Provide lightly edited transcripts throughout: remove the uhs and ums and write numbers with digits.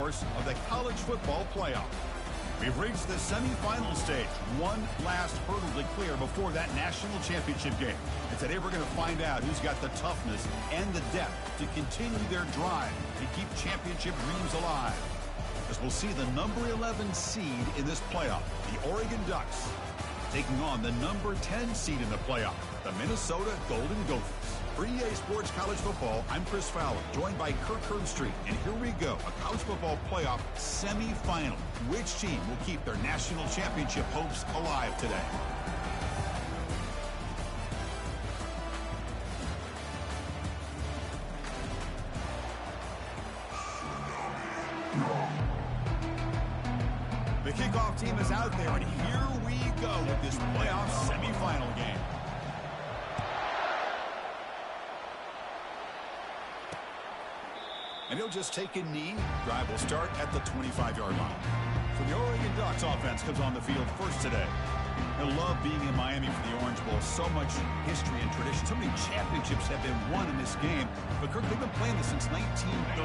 course, of the college football playoff. We've reached the semifinal stage. One last hurdle to clear before that national championship game. And today we're going to find out who's got the toughness and the depth to continue their drive to keep championship dreams alive. As we'll see the number 11 seed in this playoff, the Oregon Ducks, taking on the number 10 seed in the playoff, the Minnesota Golden Gophers. For EA Sports College Football, I'm Chris Fowler, joined by Kirk Herbstreit. And here we go, a college football playoff semifinal. Which team will keep their national championship hopes alive today? The kickoff team is out there, and here we go with this playoff semifinal game. And he'll just take a knee. Drive will start at the 25-yard line. So the Oregon Ducks offense comes on the field first today. I love being in Miami for the Orange Bowl. So much history and tradition. So many championships have been won in this game. But Kirk, they've been playing this since 1935.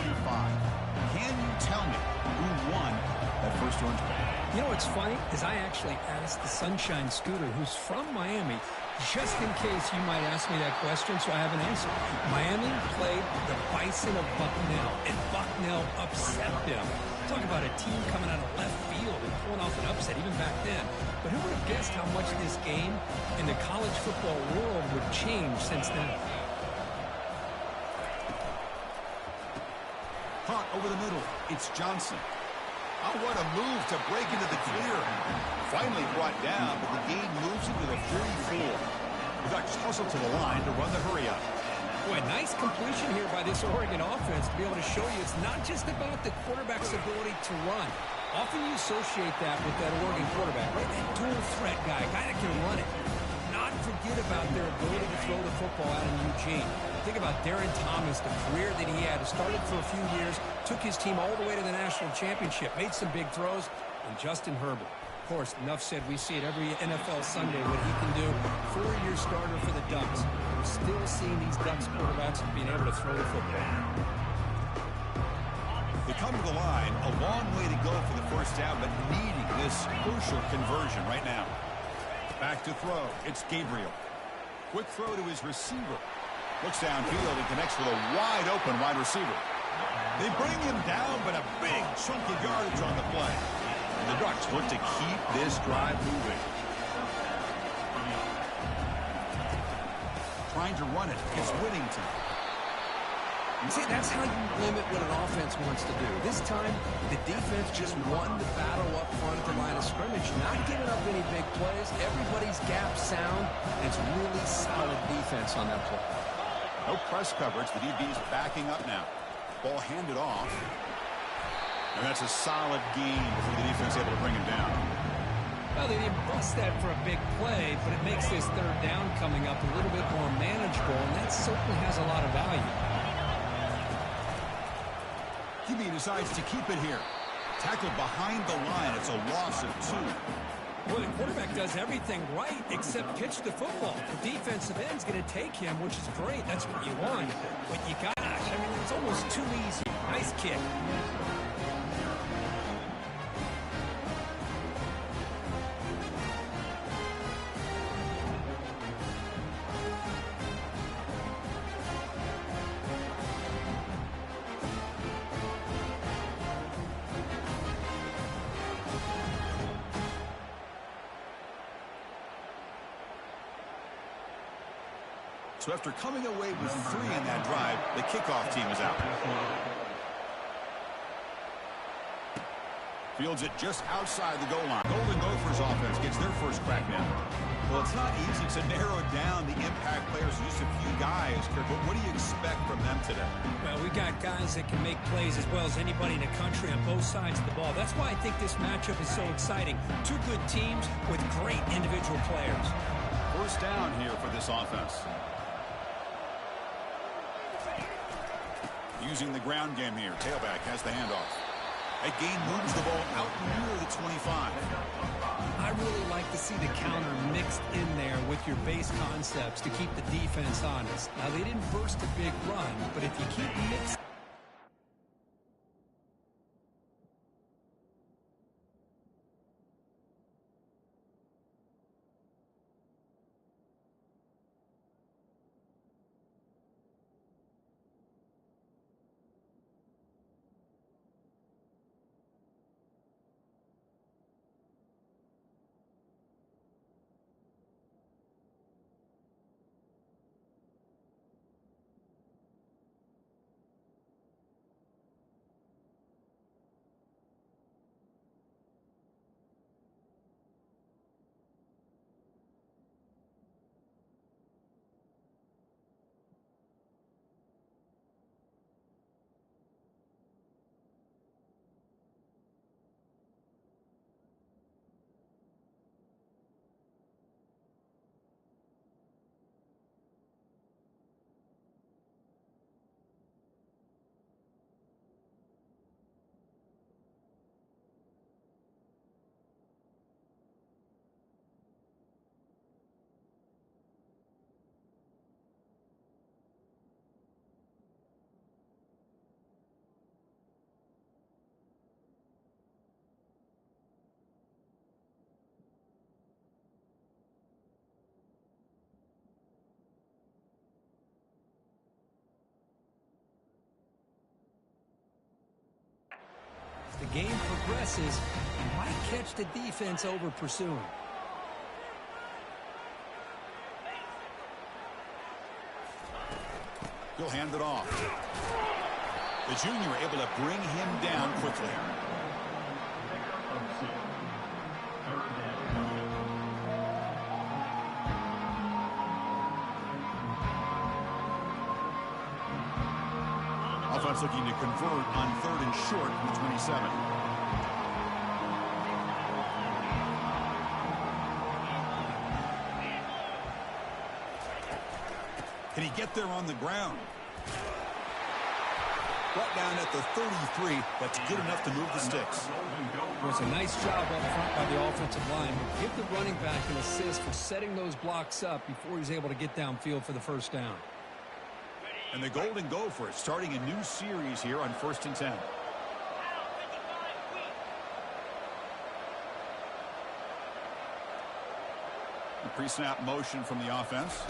Can you tell me who won that first Orange Bowl? You know what's funny is I actually asked the Sunshine Scooter, who's from Miami, just in case you might ask me that question, so I have an answer. Miami played the Bison of Bucknell, and Bucknell upset them. Talk about a team coming out of left field and pulling off an upset even back then. But who would have guessed how much this game in the college football world would change since then? Caught over the middle. It's Johnson. Oh, what a move to break into the clear. Finally brought down, but the gain moves into the 34. The Ducks hustle to the line to run the hurry up. Boy, nice completion here by this Oregon offense to be able to show you it's not just about the quarterback's ability to run. Often you associate that with that Oregon quarterback, right? That dual threat guy that can run it. Not forget about their ability to throw the football out in Eugene. Think about Darren Thomas, the career that he had. Started for a few years, took his team all the way to the national championship, made some big throws, and Justin Herbert. Of course, enough said, we see it every NFL Sunday what he can do. 4-year starter for the Ducks. We're still seeing these Ducks quarterbacks being able to throw the football. They come to the line, a long way to go for the first down, but needing this crucial conversion right now. Back to throw. It's Gabriel. Quick throw to his receiver. Looks downfield and connects with a wide-open wide receiver. They bring him down, but a big chunk of yardage on the play. And the Ducks look to keep this drive moving. Trying to run it. It's Whittington. See, that's how you limit what an offense wants to do. This time, the defense just won the battle up front at the line of scrimmage, not giving up any big plays. Everybody's gap sound, and it's really solid defense on that play. No press coverage. The DB's backing up now. Ball handed off. And that's a solid gain before the defense able to bring him down. Well, they didn't bust that for a big play, but it makes this third down coming up a little bit more manageable, and that certainly has a lot of value. QB decides to keep it here. Tackled behind the line. It's a loss of 2. Well, the quarterback does everything right except pitch the football. The defensive end's going to take him, which is great. That's what you want. But you gosh, I mean, it's almost too easy. Nice kick. So after coming away with 3 in that drive, the kickoff team is out. Fields it just outside the goal line. Golden Gophers offense gets their first crack now. Well, it's not easy to narrow down the impact players. Just a few guys, Kirk, but what do you expect from them today? Well, we got guys that can make plays as well as anybody in the country on both sides of the ball. That's why I think this matchup is so exciting. Two good teams with great individual players. First down here for this offense. Using the ground game here. Tailback has the handoff. That gain moves the ball out near the 25. I really like to see the counter mixed in there with your base concepts to keep the defense honest. Now, they didn't burst a big run, but if you keep mixing game progresses, he might catch the defense over pursuing. He'll hand it off. The junior able to bring him down quickly. Offense looking to convert on 3rd and short from the 27. Can he get there on the ground? Brought down at the 33, but to good enough to move the sticks. It was a nice job up front by the offensive line. Give the running back an assist for setting those blocks up before he's able to get downfield for the first down. And the Golden Gophers starting a new series here on 1st and 10. A pre-snap motion from the offense.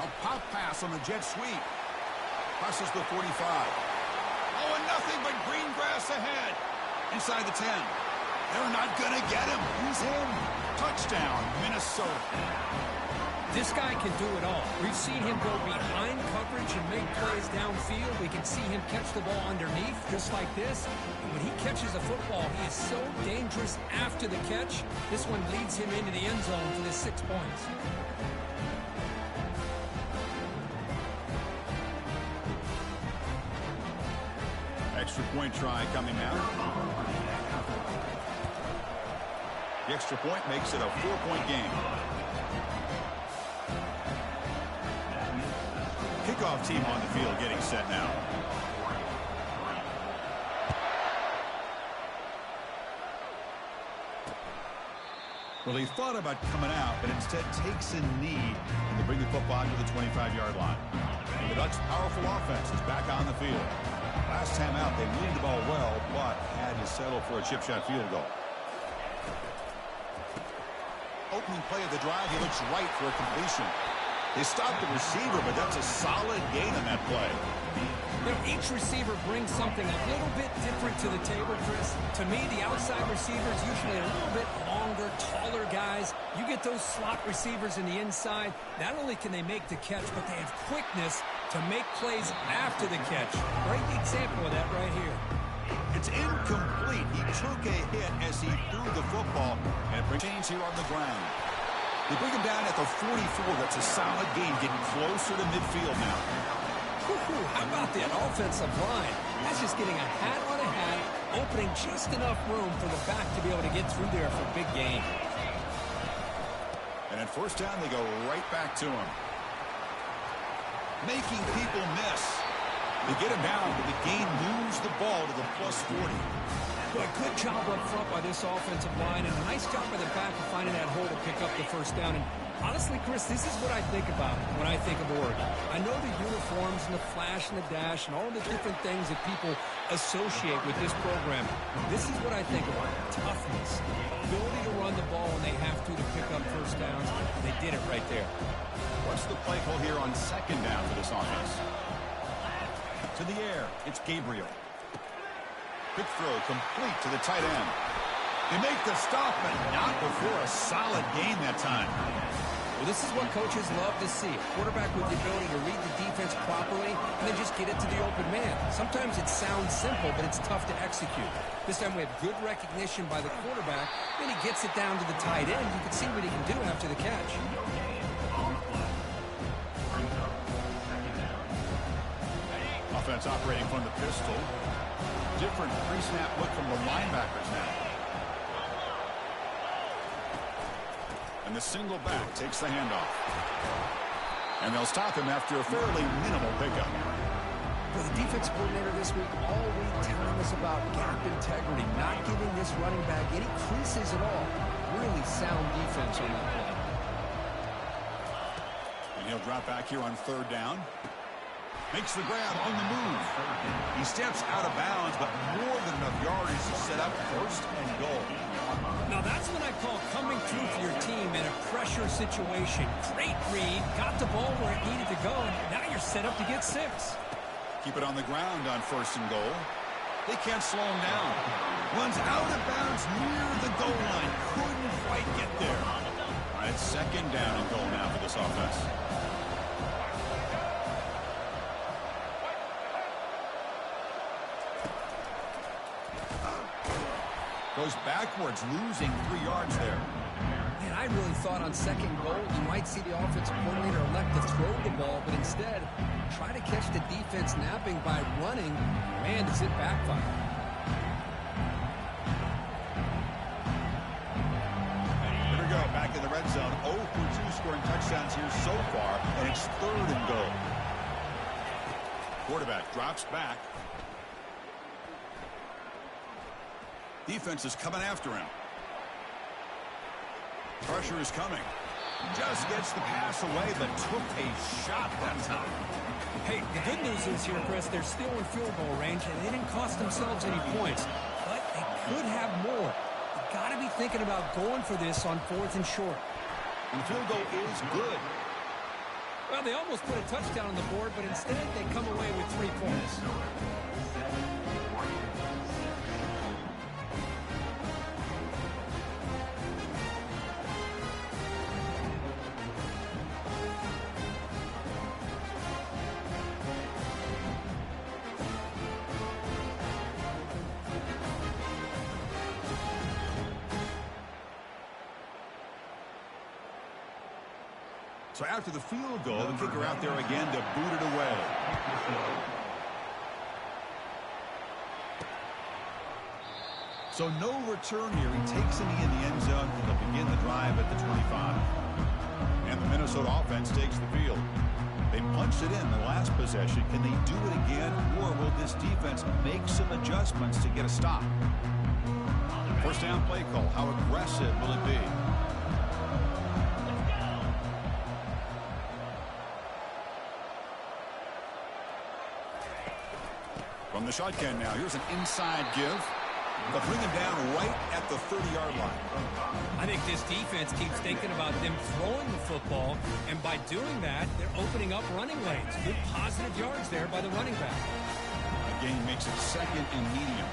A pop pass on the jet sweep. Crosses the 45. Oh, and nothing but green grass ahead. Inside the 10. They're not going to get him. He's in. Touchdown, Minnesota. This guy can do it all. We've seen him go behind coverage and make plays downfield. We can see him catch the ball underneath, just like this. And when he catches a football, he is so dangerous after the catch. This one leads him into the end zone for the 6 points. Extra point try coming out. The extra point makes it a 4-point game. Kickoff team on the field getting set now. Well, he thought about coming out, but instead takes a knee to bring the football to the 25-yard line. And the Ducks' powerful offense is back on the field. Last time out, they moved the ball well, but had to settle for a chip shot field goal. Opening play of the drive, he looks right for a completion. They stopped the receiver, but that's a solid gain on that play. You know, each receiver brings something a little bit different to the table, Chris. To me, the outside receivers usually a little bit longer, taller guys. You get those slot receivers in the inside. Not only can they make the catch, but they have quickness to make plays after the catch. Great example of that right here. It's incomplete. He took a hit as he threw the football, and it brings change here on the ground. They bring him down at the 44. That's a solid gain, getting closer to midfield now. How about that offensive line? That's just getting a hat on a hat, opening just enough room for the back to be able to get through there for a big gain. And at first down, they go right back to him. Making people miss. They get him down, but the gain moves the ball to the plus 40. Well, a good job up front by this offensive line, and a nice job by the back of finding that hole to pick up the first down. And honestly, Chris, this is what I think about when I think of Oregon. I know the uniforms and the flash and the dash and all the different things that people associate with this program. This is what I think about. Toughness. Ability to run the ball when they have to pick up first downs. They did it right there. What's the play call here on 2nd down for this offense? To the air, it's Gabriel. Quick throw complete to the tight end. They make the stop, but not before a solid gain that time. Well, this is what coaches love to see. A quarterback with the ability to read the defense properly and then just get it to the open man. Sometimes it sounds simple, but it's tough to execute. This time we have good recognition by the quarterback. Then he gets it down to the tight end. You can see what he can do after the catch. Offense operating from the pistol. Different pre-snap look from the linebackers now. And the single back takes the handoff. And they'll stop him after a fairly minimal pickup. For the defense coordinator this week, all week telling us about gap integrity, not giving this running back any creases at all. Really sound defense on that play. And he'll drop back here on 3rd down. Makes the grab on the move. He steps out of bounds, but more than enough yardage to set up 1st and goal. Now that's what I call coming through for your team in a pressure situation. Great read, got the ball where it needed to go, and now you're set up to get 6. Keep it on the ground on 1st and goal. They can't slow him down. Runs out of bounds near the goal line. Couldn't quite get there. All right, second down and goal now for this offense. Goes backwards, losing 3 yards there. Man, I really thought on second goal you might see the offensive coordinator elect to throw the ball, but instead try to catch the defense napping by running. Man, does it backfire. Here we go, back in the red zone. 0 for 2 scoring touchdowns here so far, and it's 3rd and goal. Quarterback drops back. Defense is coming after him. Pressure is coming. Just gets the pass away, but took a shot that time. Hey, the good news is here, Chris, they're still in field goal range, and they didn't cost themselves any points. But they could have more. You got to be thinking about going for this on 4th and short. And the field goal is good. Well, they almost put a touchdown on the board, but instead they come away with 3 points. So after the field goal, the kicker out there again to boot it away. So no return here. He takes it in the end zone. They'll begin the drive at the 25. And the Minnesota offense takes the field. They punched it in the last possession. Can they do it again, or will this defense make some adjustments to get a stop? First down play call. How aggressive will it be? From the shotgun now, here's an inside give. They'll bring him down right at the 30-yard line. I think this defense keeps thinking about them throwing the football, and by doing that, they're opening up running lanes. Good positive yards there by the running back. Again, makes it 2nd and medium.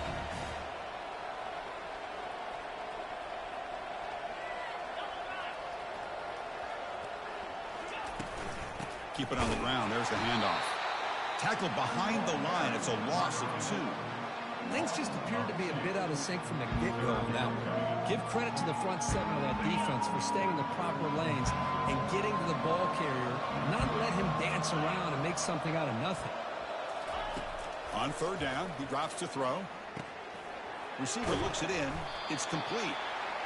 Keep it on the ground. There's the handoff. Tackled behind the line. It's a loss of 2. Things just appeared to be a bit out of sync from the get-go on that one. Give credit to the front 7 of that defense for staying in the proper lanes and getting to the ball carrier, not let him dance around and make something out of nothing. On 3rd down, he drops to throw. Receiver looks it in. It's complete.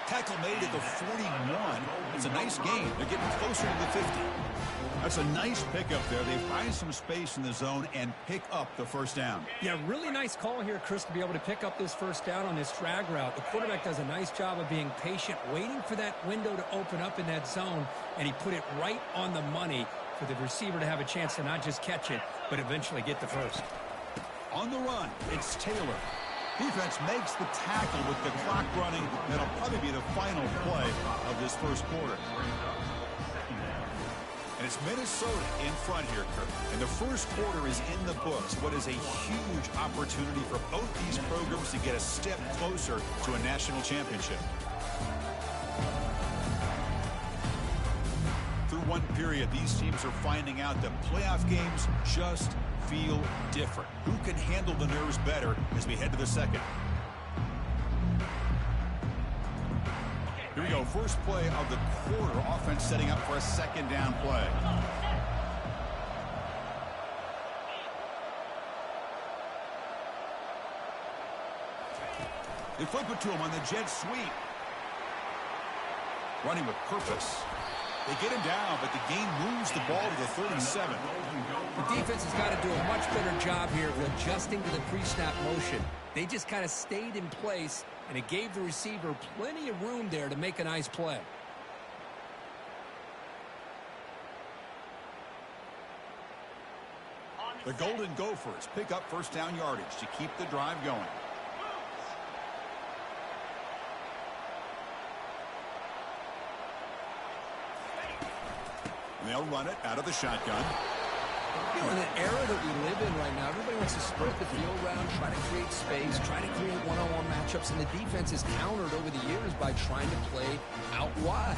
Tackle made at the 41. It's a nice gain. They're getting closer to the 50. That's a nice pickup there. They find some space in the zone and pick up the first down. Yeah, really nice call here, Chris, to be able to pick up this first down on this drag route. The quarterback does a nice job of being patient, waiting for that window to open up in that zone, and he put it right on the money for the receiver to have a chance to not just catch it, but eventually get the first. On the run, it's Taylor. Defense makes the tackle with the clock running. That'll probably be the final play of this first quarter. And it's Minnesota in front here, Kirk. And the first quarter is in the books. What is a huge opportunity for both these programs to get a step closer to a national championship. Through one period, these teams are finding out that playoff games just feel different. Who can handle the nerves better as we head to the second? Here we go. First play of the quarter. Offense setting up for a second down play. They flip it to him on the jet sweep. Running with purpose. They get him down, but the game moves the ball to the 37. The defense has got to do a much better job here of adjusting to the pre-snap motion. They just kind of stayed in place, and it gave the receiver plenty of room there to make a nice play. The Golden Gophers pick up first down yardage to keep the drive going. They'll run it out of the shotgun. You know, in the era that we live in right now, everybody wants to spread the field around, try to create space, try to create one-on-one matchups, and the defense is countered over the years by trying to play out wide.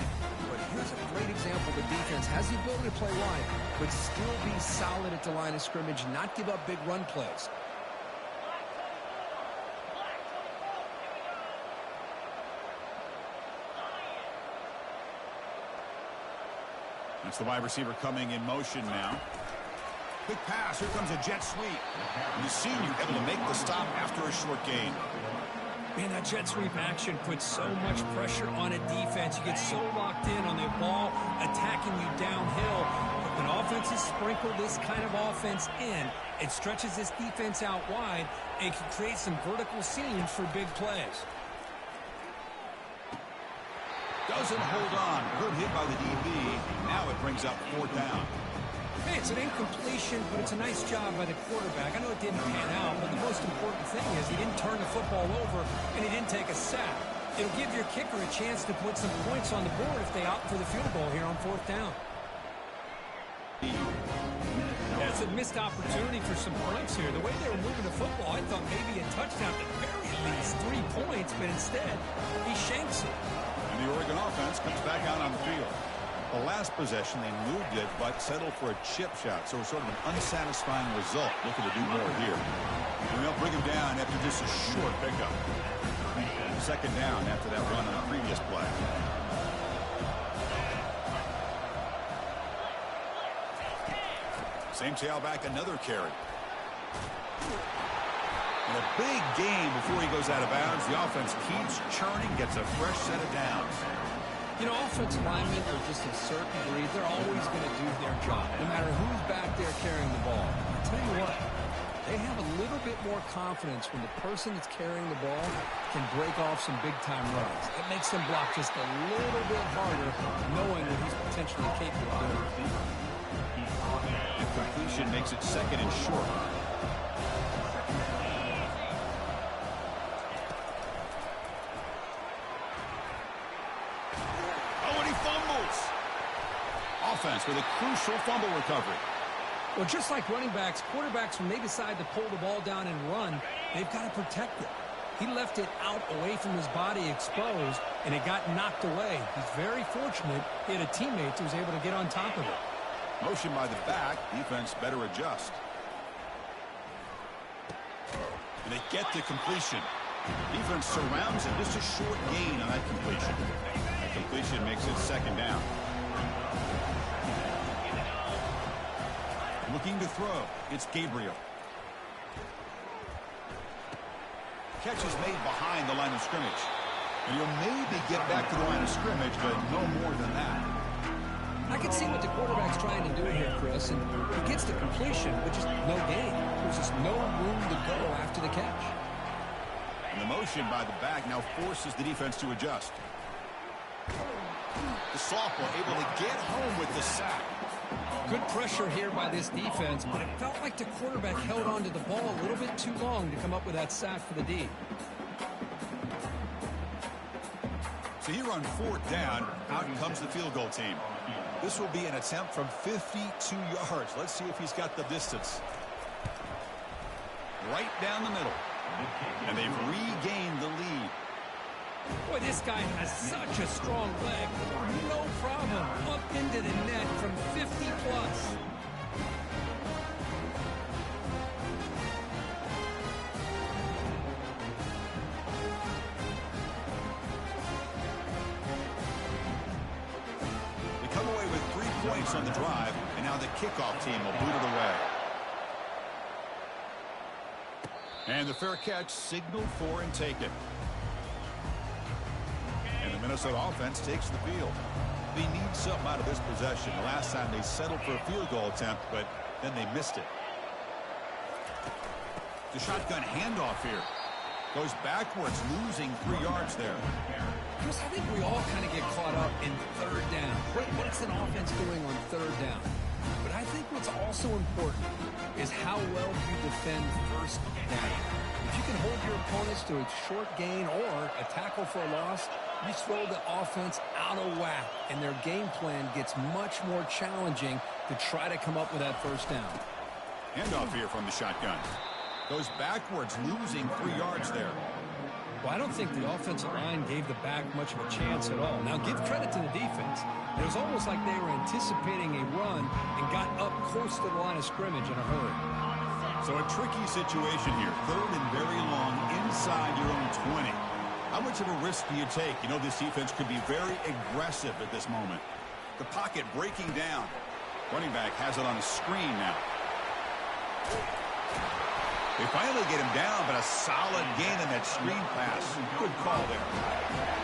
But here's a great example. The defense has the ability to play wide, but still be solid at the line of scrimmage, not give up big run plays. That's the wide receiver coming in motion now. Quick pass. Here comes a jet sweep. And the senior able to make the stop after a short gain. Man, that jet sweep action puts so much pressure on a defense. You get so locked in on the ball attacking you downhill. But when offenses sprinkle this kind of offense in, it stretches this defense out wide and can create some vertical seams for big plays. Doesn't hold on. Good hit by the DB. Now it brings up 4th down. Hey, it's an incompletion, but it's a nice job by the quarterback. I know it didn't pan out, but the most important thing is he didn't turn the football over and he didn't take a sack. It'll give your kicker a chance to put some points on the board if they opt for the field goal here on 4th down. Yeah, it's a missed opportunity for some points here. The way they were moving the football, I thought maybe a touchdown at the very least 3 points, but instead he shanks it. And the Oregon offense comes back out on the field. The last possession, they moved it, but settled for a chip shot. So it's sort of an unsatisfying result. Looking to do more here. And they'll bring him down after just a short pickup. 2nd down after that run on the previous play. Same tailback, another carry. And a big gain before he goes out of bounds. The offense keeps churning, gets a fresh set of downs. You know, offensive linemen are just a certain breed. They're always going to do their job, no matter who's back there carrying the ball. I'll tell you what, they have a little bit more confidence when the person that's carrying the ball can break off some big-time runs. It makes them block just a little bit harder, knowing what he's potentially capable of doing. The completion makes it 2nd and short. Offense with a crucial fumble recovery. Well, just like running backs, quarterbacks, when they decide to pull the ball down and run, they've got to protect it. He left it out away from his body exposed, and it got knocked away. He's very fortunate he had a teammate who was able to get on top of it. Motion by the back. Defense better adjust. And they get the completion. Defense surrounds it. Just a short gain on that completion. That completion makes it 2nd down. Looking to throw. It's Gabriel. Catch is made behind the line of scrimmage. And he'll maybe get back to the line of scrimmage, but no more than that. I can see what the quarterback's trying to do here, Chris, and he gets the completion, but just no gain. There's just no room to go after the catch. And the motion by the back now forces the defense to adjust. The sophomore able to get home with the sack. Good pressure here by this defense, but it felt like the quarterback held on to the ball a little bit too long to come up with that sack for the D. So here on 4th down, out comes the field goal team. This will be an attempt from 52 yards. Let's see if he's got the distance. Right down the middle. And they've regained the lead. Boy, this guy has such a strong leg. No problem. Up into the net from 50-plus. They come away with 3 points on the drive, and now the kickoff team will boot it away. And the fair catch signaled for and taken. And the Minnesota offense takes the field. They need something out of this possession. Last time they settled for a field goal attempt, but then they missed it. The shotgun handoff here. Goes backwards, losing 3 yards there. Chris, I think we all kind of get caught up in 3rd down. What's an offense doing on 3rd down? But I think what's also important is how well you defend 1st down. If you can hold your opponents to a short gain or a tackle for a loss, you throw the offense out of whack, and their game plan gets much more challenging to try to come up with that first down. Handoff here from the shotgun. Goes backwards, losing 3 yards there. Well, I don't think the offensive line gave the back much of a chance at all. Now, give credit to the defense. It was almost like they were anticipating a run and got up close to the line of scrimmage in a hurry. So a tricky situation here. 3rd and very long inside your own 20. How much of a risk do you take? You know this defense could be very aggressive at this moment. The pocket breaking down. Running back has it on the screen now. They finally get him down, but a solid gain in that screen pass. Good call there.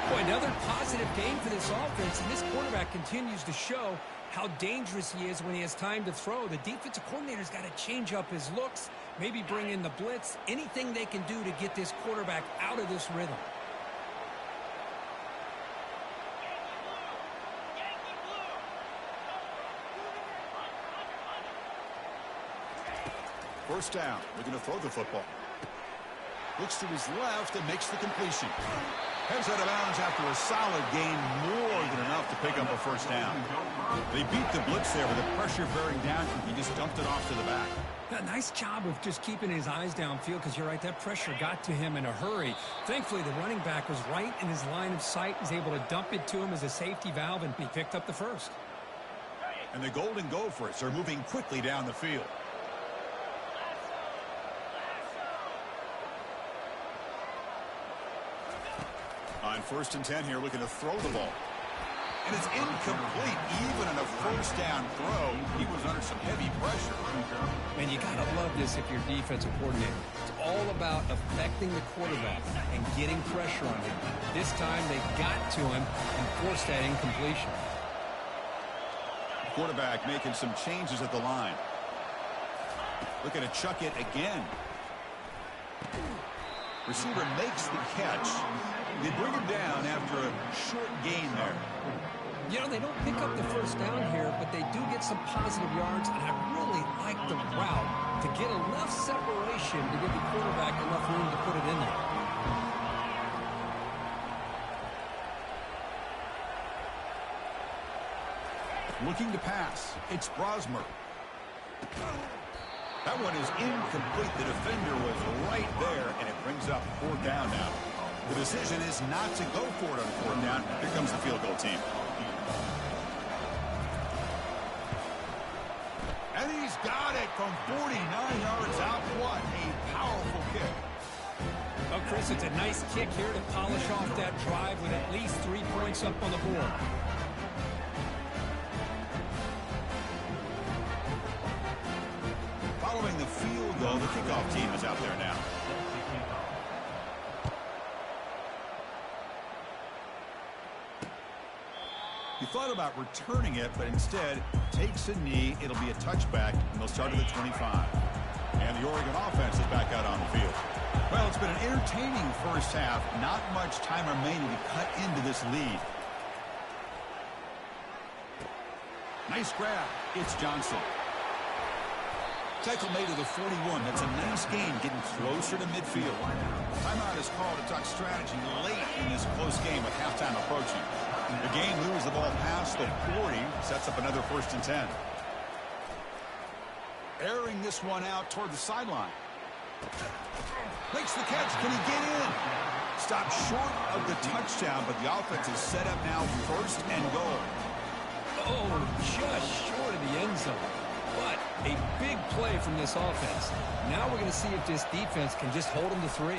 Boy, another positive game for this offense, and this quarterback continues to show how dangerous he is when he has time to throw. The defensive coordinator's got to change up his looks, maybe bring in the blitz, anything they can do to get this quarterback out of this rhythm. First down. Looking to throw the football. Looks to his left and makes the completion. Heads out of bounds after a solid gain, more than enough to pick up a first down. They beat the blitz there with the pressure bearing down. He just dumped it off to the back. Yeah, nice job of just keeping his eyes downfield, because you're right, that pressure got to him in a hurry. Thankfully, the running back was right in his line of sight. He's able to dump it to him as a safety valve, and he picked up the first. And the Golden Gophers are moving quickly down the field. On 1st and 10 here, looking to throw the ball. And it's incomplete. Even on a first down throw, he was under some heavy pressure. Man, you got to love this if you're defensive coordinator. It's all about affecting the quarterback and getting pressure on him. This time they got to him and forced that incompletion. Quarterback making some changes at the line. Looking to chuck it again. Receiver makes the catch. They bring him down after a short gain there. You know, they don't pick up the first down here, but they do get some positive yards, and I really like the route to get enough separation to give the quarterback enough room to put it in there. Looking to pass. It's Brosmer. That one is incomplete. The defender was right there, and it brings up 4th down now. The decision is not to go for it on 4th down. Here comes the field goal team. And he's got it from 49 yards out. What a powerful kick. Oh, Chris, it's a nice kick here to polish off that drive with at least 3 points up on the board. Following the field goal, the kickoff team is out there now. He thought about returning it, but instead takes a knee. It'll be a touchback, and they'll start at the 25. And the Oregon offense is back out on the field. Well, it's been an entertaining first half. Not much time remaining to cut into this lead. Nice grab. It's Johnson. Tackle made to the 41. That's a nice gain, getting closer to midfield. Timeout is called to talk strategy late in this close game with halftime approaching. The game moves the ball past the 40, sets up another 1st and 10. Airing this one out toward the sideline. Makes the catch. Can he get in? Stopped short of the touchdown, but the offense is set up now 1st and goal. Oh, just short of the end zone. But a big play from this offense. Now we're going to see if this defense can just hold him to 3.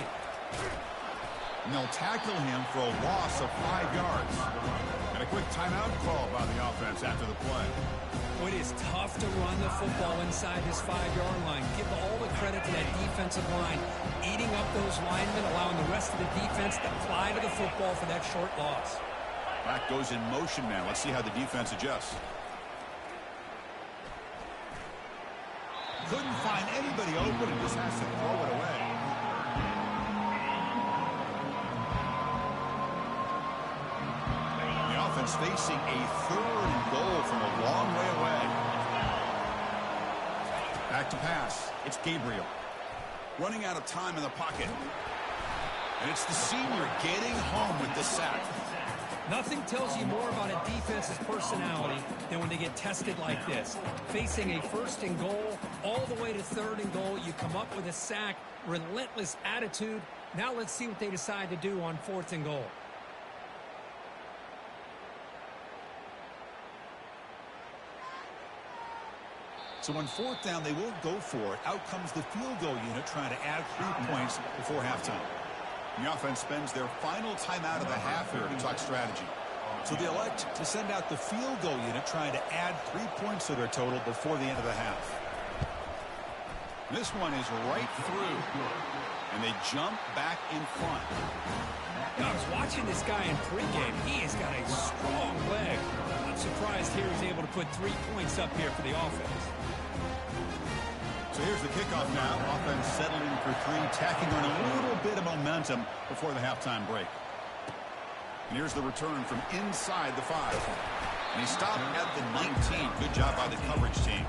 And they'll tackle him for a loss of 5 yards. And a quick timeout call by the offense after the play. Well, it is tough to run the football inside this 5-yard line. Give all the credit to that defensive line, eating up those linemen, allowing the rest of the defense to fly to the football for that short loss. Back goes in motion now. Let's see how the defense adjusts. Couldn't find anybody open and just has to throw it away. The offense facing a 3rd and goal from a long way away. Back to pass. It's Gabriel. Running out of time in the pocket. And it's the senior getting home with the sack. Nothing tells you more about a defense's personality than when they get tested like this. Facing a 1st and goal, all the way to 3rd and goal, you come up with a sack, relentless attitude. Now let's see what they decide to do on 4th and goal. So on 4th down, they won't go for it. Out comes the field goal unit trying to add 3 points before halftime. The offense spends their final timeout of the half here to talk strategy. So they elect to send out the field goal unit trying to add 3 points to their total before the end of the half. This one is right through, and they jump back in front. I was watching this guy in pregame. He has got a strong leg. I'm surprised here he's able to put 3 points up here for the offense. So here's the kickoff now. Offense settling for 3, tacking on a little bit of momentum before the halftime break. And here's the return from inside the 5. And he stopped at the 19. Good job by the coverage team.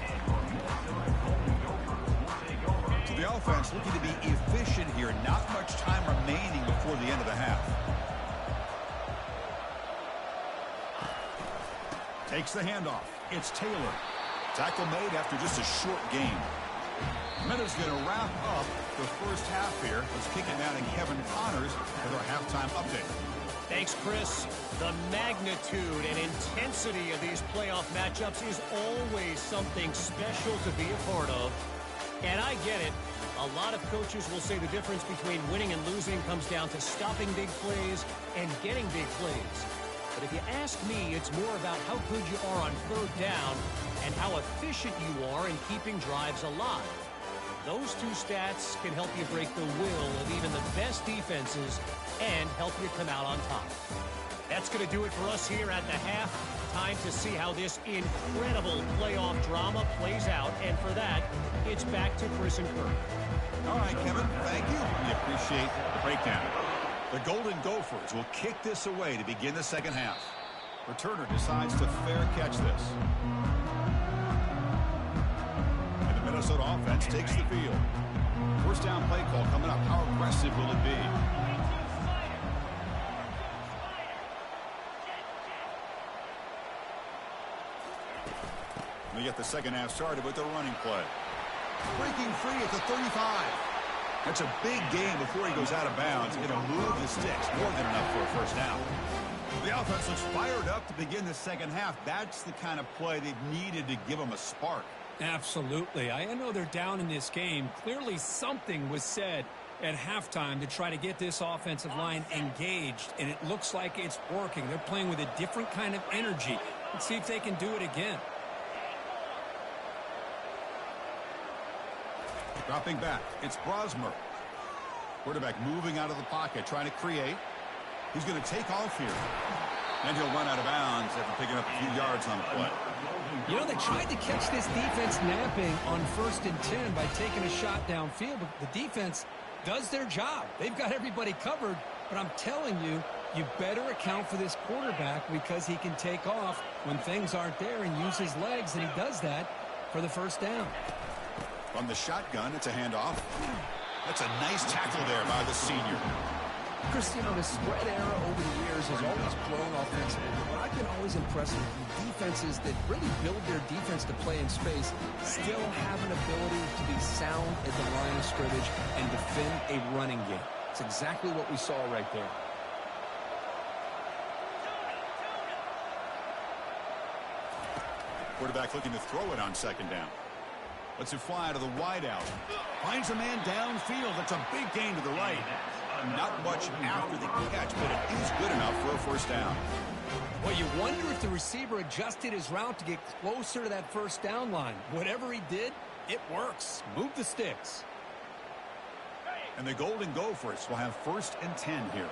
So the offense looking to be efficient here. Not much time remaining before the end of the half. Takes the handoff. It's Taylor. Tackle made after just a short gain. Minutes going to wrap up the first half here. Let's kick it down to Kevin Connors with our halftime update. Thanks, Chris. The magnitude and intensity of these playoff matchups is always something special to be a part of. And I get it. A lot of coaches will say the difference between winning and losing comes down to stopping big plays and getting big plays. But if you ask me, it's more about how good you are on 3rd down and how efficient you are in keeping drives alive. Those 2 stats can help you break the will of even the best defenses and help you come out on top. That's going to do it for us here at the half. Time to see how this incredible playoff drama plays out. And for that, it's back to Chris and Kirk. All right, Kevin, thank you. We appreciate the breakdown. The Golden Gophers will kick this away to begin the second half. Returner decides to fair catch this. Minnesota offense takes the field. First down play call coming up. How aggressive will it be? We get the second half started with the running play. Breaking free at the 35. That's a big gain before he goes out of bounds. Going to move the sticks. More than enough for a first down. The offense looks fired up to begin the second half. That's the kind of play they've needed to give them a spark. Absolutely. I know they're down in this game. Clearly something was said at halftime to try to get this offensive line engaged, and it looks like it's working. They're playing with a different kind of energy. Let's see if they can do it again. Dropping back, it's Brosmer. Quarterback moving out of the pocket, trying to create. He's going to take off here. And he'll run out of bounds after picking up a few yards on the play. You know, they tried to catch this defense napping on 1st and 10 by taking a shot downfield, but the defense does their job. They've got everybody covered, but I'm telling you, you better account for this quarterback because he can take off when things aren't there and use his legs, and he does that for the first down. From the shotgun, it's a handoff. That's a nice tackle there by the senior. Chris, you know, the spread era over the years has always grown offensively. But I've been always impressed with defenses that really build their defense to play in space, still have an ability to be sound at the line of scrimmage and defend a running game. It's exactly what we saw right there. Quarterback looking to throw it on second down. Lets it fly to the wideout. Finds a man downfield. That's a big gain to the right. Not much after the catch, but it is good enough for a first down. Well, you wonder if the receiver adjusted his route to get closer to that first down line. Whatever he did, it works. Move the sticks. And the Golden Gophers will have 1st and 10 here.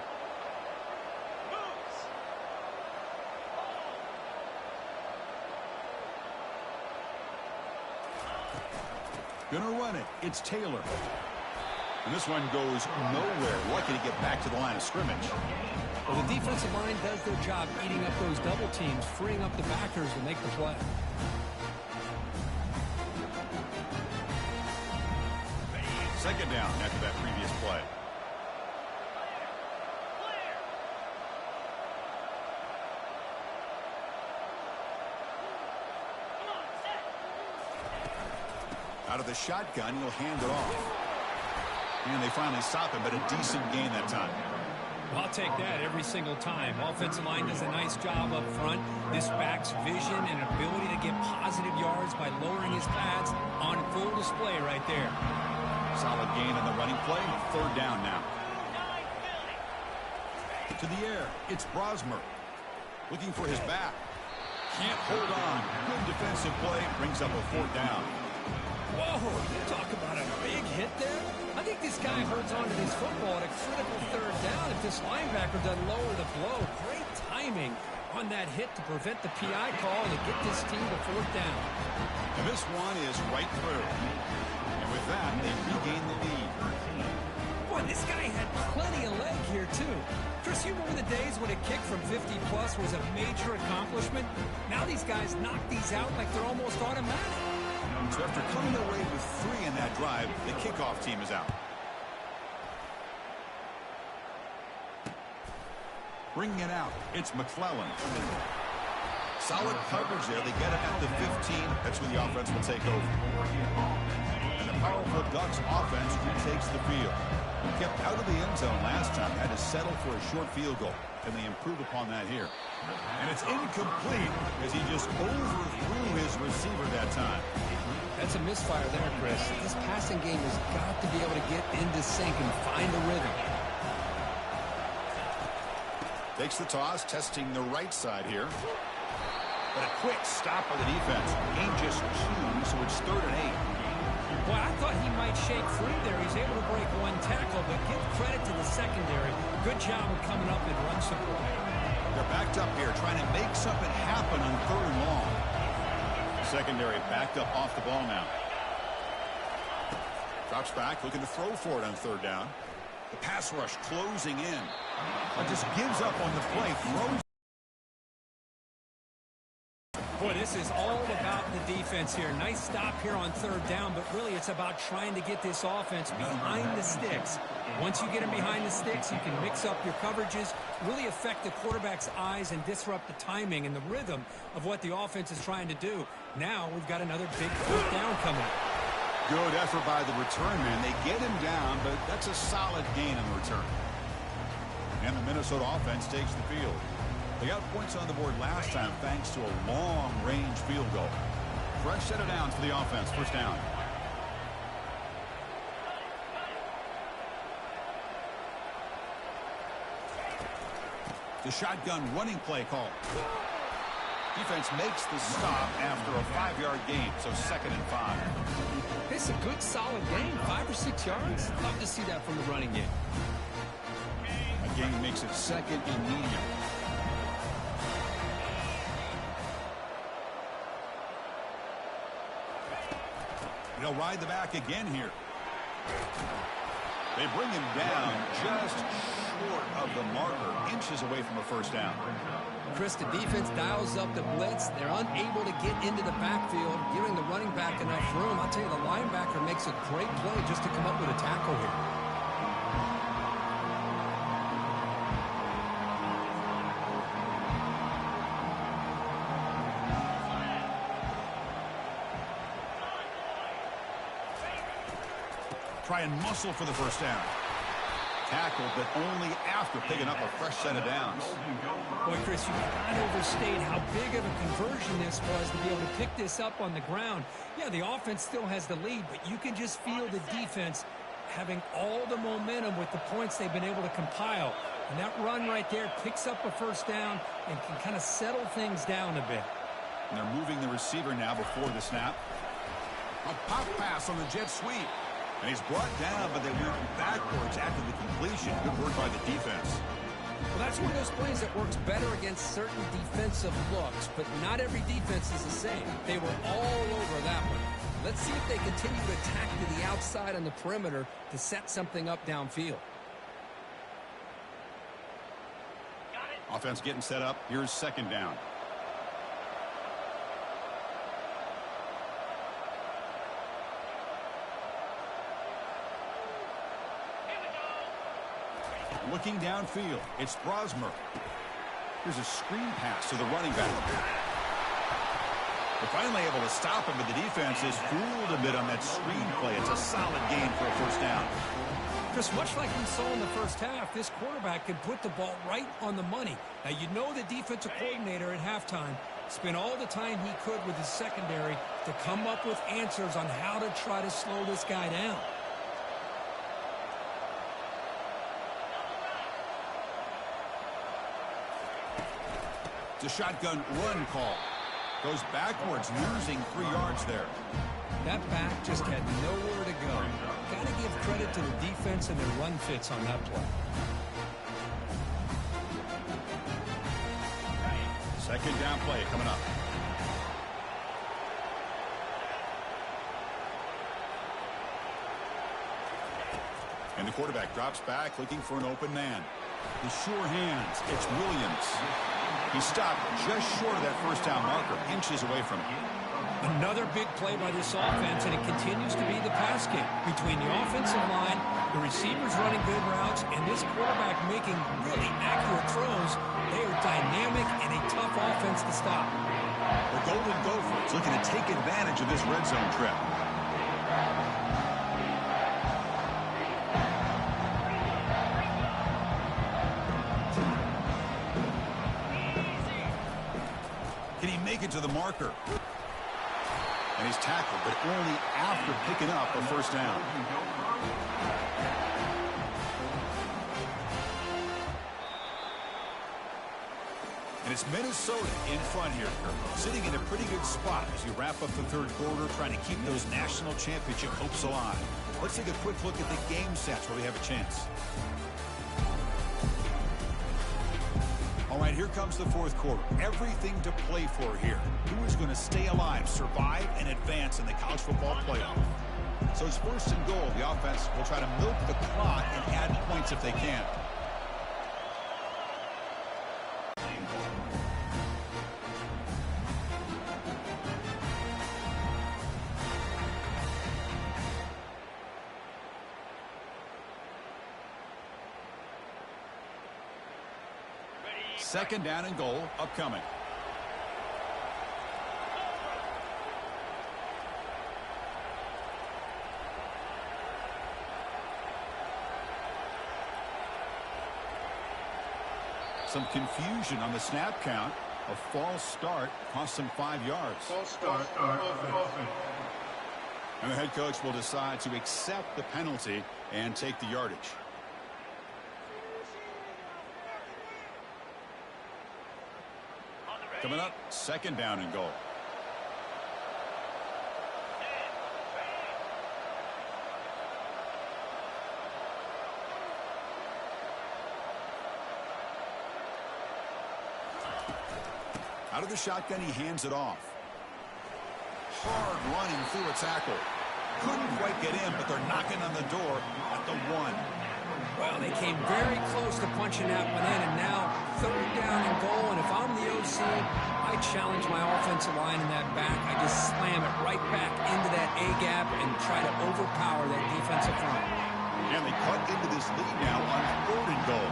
Gonna run it. It's Taylor. And this one goes nowhere. Lucky to get back to the line of scrimmage. Well, the defensive line does their job eating up those double teams, freeing up the backers to make the play. second down after that previous play. Out of the shotgun, he'll hand it off. And they finally stop him, but a decent gain that time. Well, I'll take that every single time. Offensive line does a nice job up front. This back's vision and ability to get positive yards by lowering his pads on full display right there. Solid gain on the running play. Third down now. To the air. It's Brosmer. Looking for his back. Can't hold on. Good defensive play. Brings up a fourth down. Whoa, talk about a big hit there. I think this guy holds on to this football at a critical third down if this linebacker doesn't lower the blow. Great timing on that hit to prevent the PI call and to get this team to fourth down. And this one is right through. And with that, they regain the lead. Boy, this guy had plenty of leg here, too. Chris, you remember the days when a kick from 50-plus was a major accomplishment? Now these guys knock these out like they're almost automatic. So after coming away with 3 in that drive, the kickoff team is out. Bringing it out, it's McClellan. Solid coverage there. They get it at the 15. That's where the offense will take over. And the powerful Ducks offense retakes the field. Kept out of the end zone last time. Had to settle for a short field goal. And they improve upon that here. And it's incomplete as he just overthrew his receiver that time. That's a misfire there, Chris. This passing game has got to be able to get into sync and find a rhythm. Takes the toss, testing the right side here. But a quick stop by the defense. Gain just 2, so it's 3rd and 8. Boy, I thought he might shake free there. He's able to break one tackle, but give credit to the secondary. Good job of coming up and run support. They're backed up here, trying to make something happen on 3rd and long. Secondary backed up off the ball now. Drops back, looking to throw for it on 3rd down. The pass rush closing in. Just gives up on the play, throws. Boy, this is all about the defense here. Nice stop here on 3rd down, but really it's about trying to get this offense behind the sticks. Once you get them behind the sticks, you can mix up your coverages, really affect the quarterback's eyes and disrupt the timing and the rhythm of what the offense is trying to do. Now we've got another big 4th down coming up. Good effort by the return man. They get him down, but that's a solid gain on the return. And the Minnesota offense takes the field. They got points on the board last time thanks to a long-range field goal. Fresh set of downs for the offense. 1st down. The shotgun running play call. Defense makes the stop after a 5-yard gain, so 2nd and 5. It's a good, solid gain, 5 or 6 yards. Love to see that from the running game. A gain makes it 2nd and medium. They'll ride the back again here. They bring him down just short of the marker, inches away from a 1st down. Chris, the defense dials up the blitz. They're unable to get into the backfield, giving the running back enough room. I'll tell you, the linebacker makes a great play just to come up with a tackle here. Try and muscle for the 1st down. Tackled, but only after picking up a fresh set of downs. Boy, Chris, you cannot overstate how big of a conversion this was to be able to pick this up on the ground. Yeah, the offense still has the lead, but you can just feel the defense having all the momentum with the points they've been able to compile. And that run right there picks up a 1st down and can kind of settle things down a bit. And they're moving the receiver now before the snap. A pop pass on the jet sweep. And he's brought down, but they went backwards after the completion. Good work by the defense. Well, that's one of those plays that works better against certain defensive looks, but not every defense is the same. They were all over that one. Let's see if they continue to attack to the outside on the perimeter to set something up downfield. Offense getting set up. Here's 2nd down. Looking downfield, it's Brosmer. Here's a screen pass to the running back. They're finally able to stop him, but the defense is fooled a bit on that screen play. It's a solid gain for a first down. Chris, much like we saw in the first half, this quarterback can put the ball right on the money. Now, you know the defensive coordinator at halftime spent all the time he could with his secondary to come up with answers on how to try to slow this guy down. It's a shotgun run call. Goes backwards, losing 3 yards there. That back just had nowhere to go. Got to give credit to the defense and their run fits on that play. Second down play coming up. And the quarterback drops back looking for an open man. The sure hands, it's Williams. He stopped just short of that first down marker, inches away from it. Another big play by this offense, and it continues to be the pass game. Between the offensive line, the receivers running good routes, and this quarterback making really accurate throws, they are dynamic and a tough offense to stop. The Golden Gophers looking to take advantage of this red zone trip. Can he make it to the marker? And he's tackled, but only after picking up a first down. And it's Minnesota in front here, sitting in a pretty good spot as you wrap up the third quarter, trying to keep those national championship hopes alive. Let's take a quick look at the game stats where we have a chance. All right, here comes the fourth quarter. Everything to play for here. Who is going to stay alive, survive, and advance in the college football playoff? So it's first and goal. The offense will try to milk the clock and add points if they can. Second down and goal upcoming. Some confusion on the snap count. A false start cost them 5 yards. False start. And the head coach will decide to accept the penalty and take the yardage. Coming up, second down and goal. Out of the shotgun, he hands it off. Hard running through a tackle. Couldn't quite get in, but they're knocking on the door at the 1. Well, they came very close to punching that one in, and now third down and goal. And if I'm the OC, I challenge my offensive line in that back. I just slam it right back into that A-gap and try to overpower that defensive front. And they cut into this lead now on third and goal.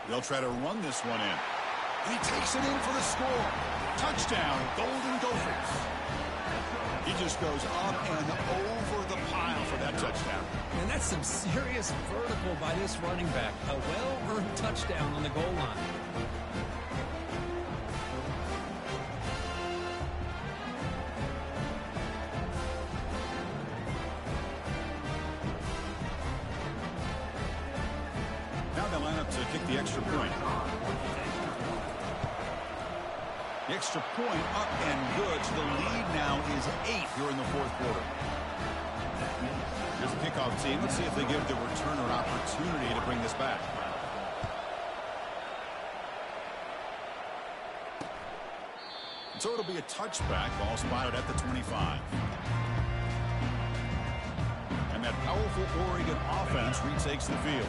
They'll try to run this one in. And he takes it in for the score. Touchdown, Golden Gophers. He just goes up and over the pile for that touchdown. And that's some serious vertical by this running back. A well-earned touchdown on the goal line. Kick the extra point. The extra point up and good. So the lead now is 8 here in the fourth quarter. Here's the kickoff team. Let's see if they give the returner an opportunity to bring this back. So it'll be a touchback. Ball spotted at the 25. And that powerful Oregon offense retakes the field.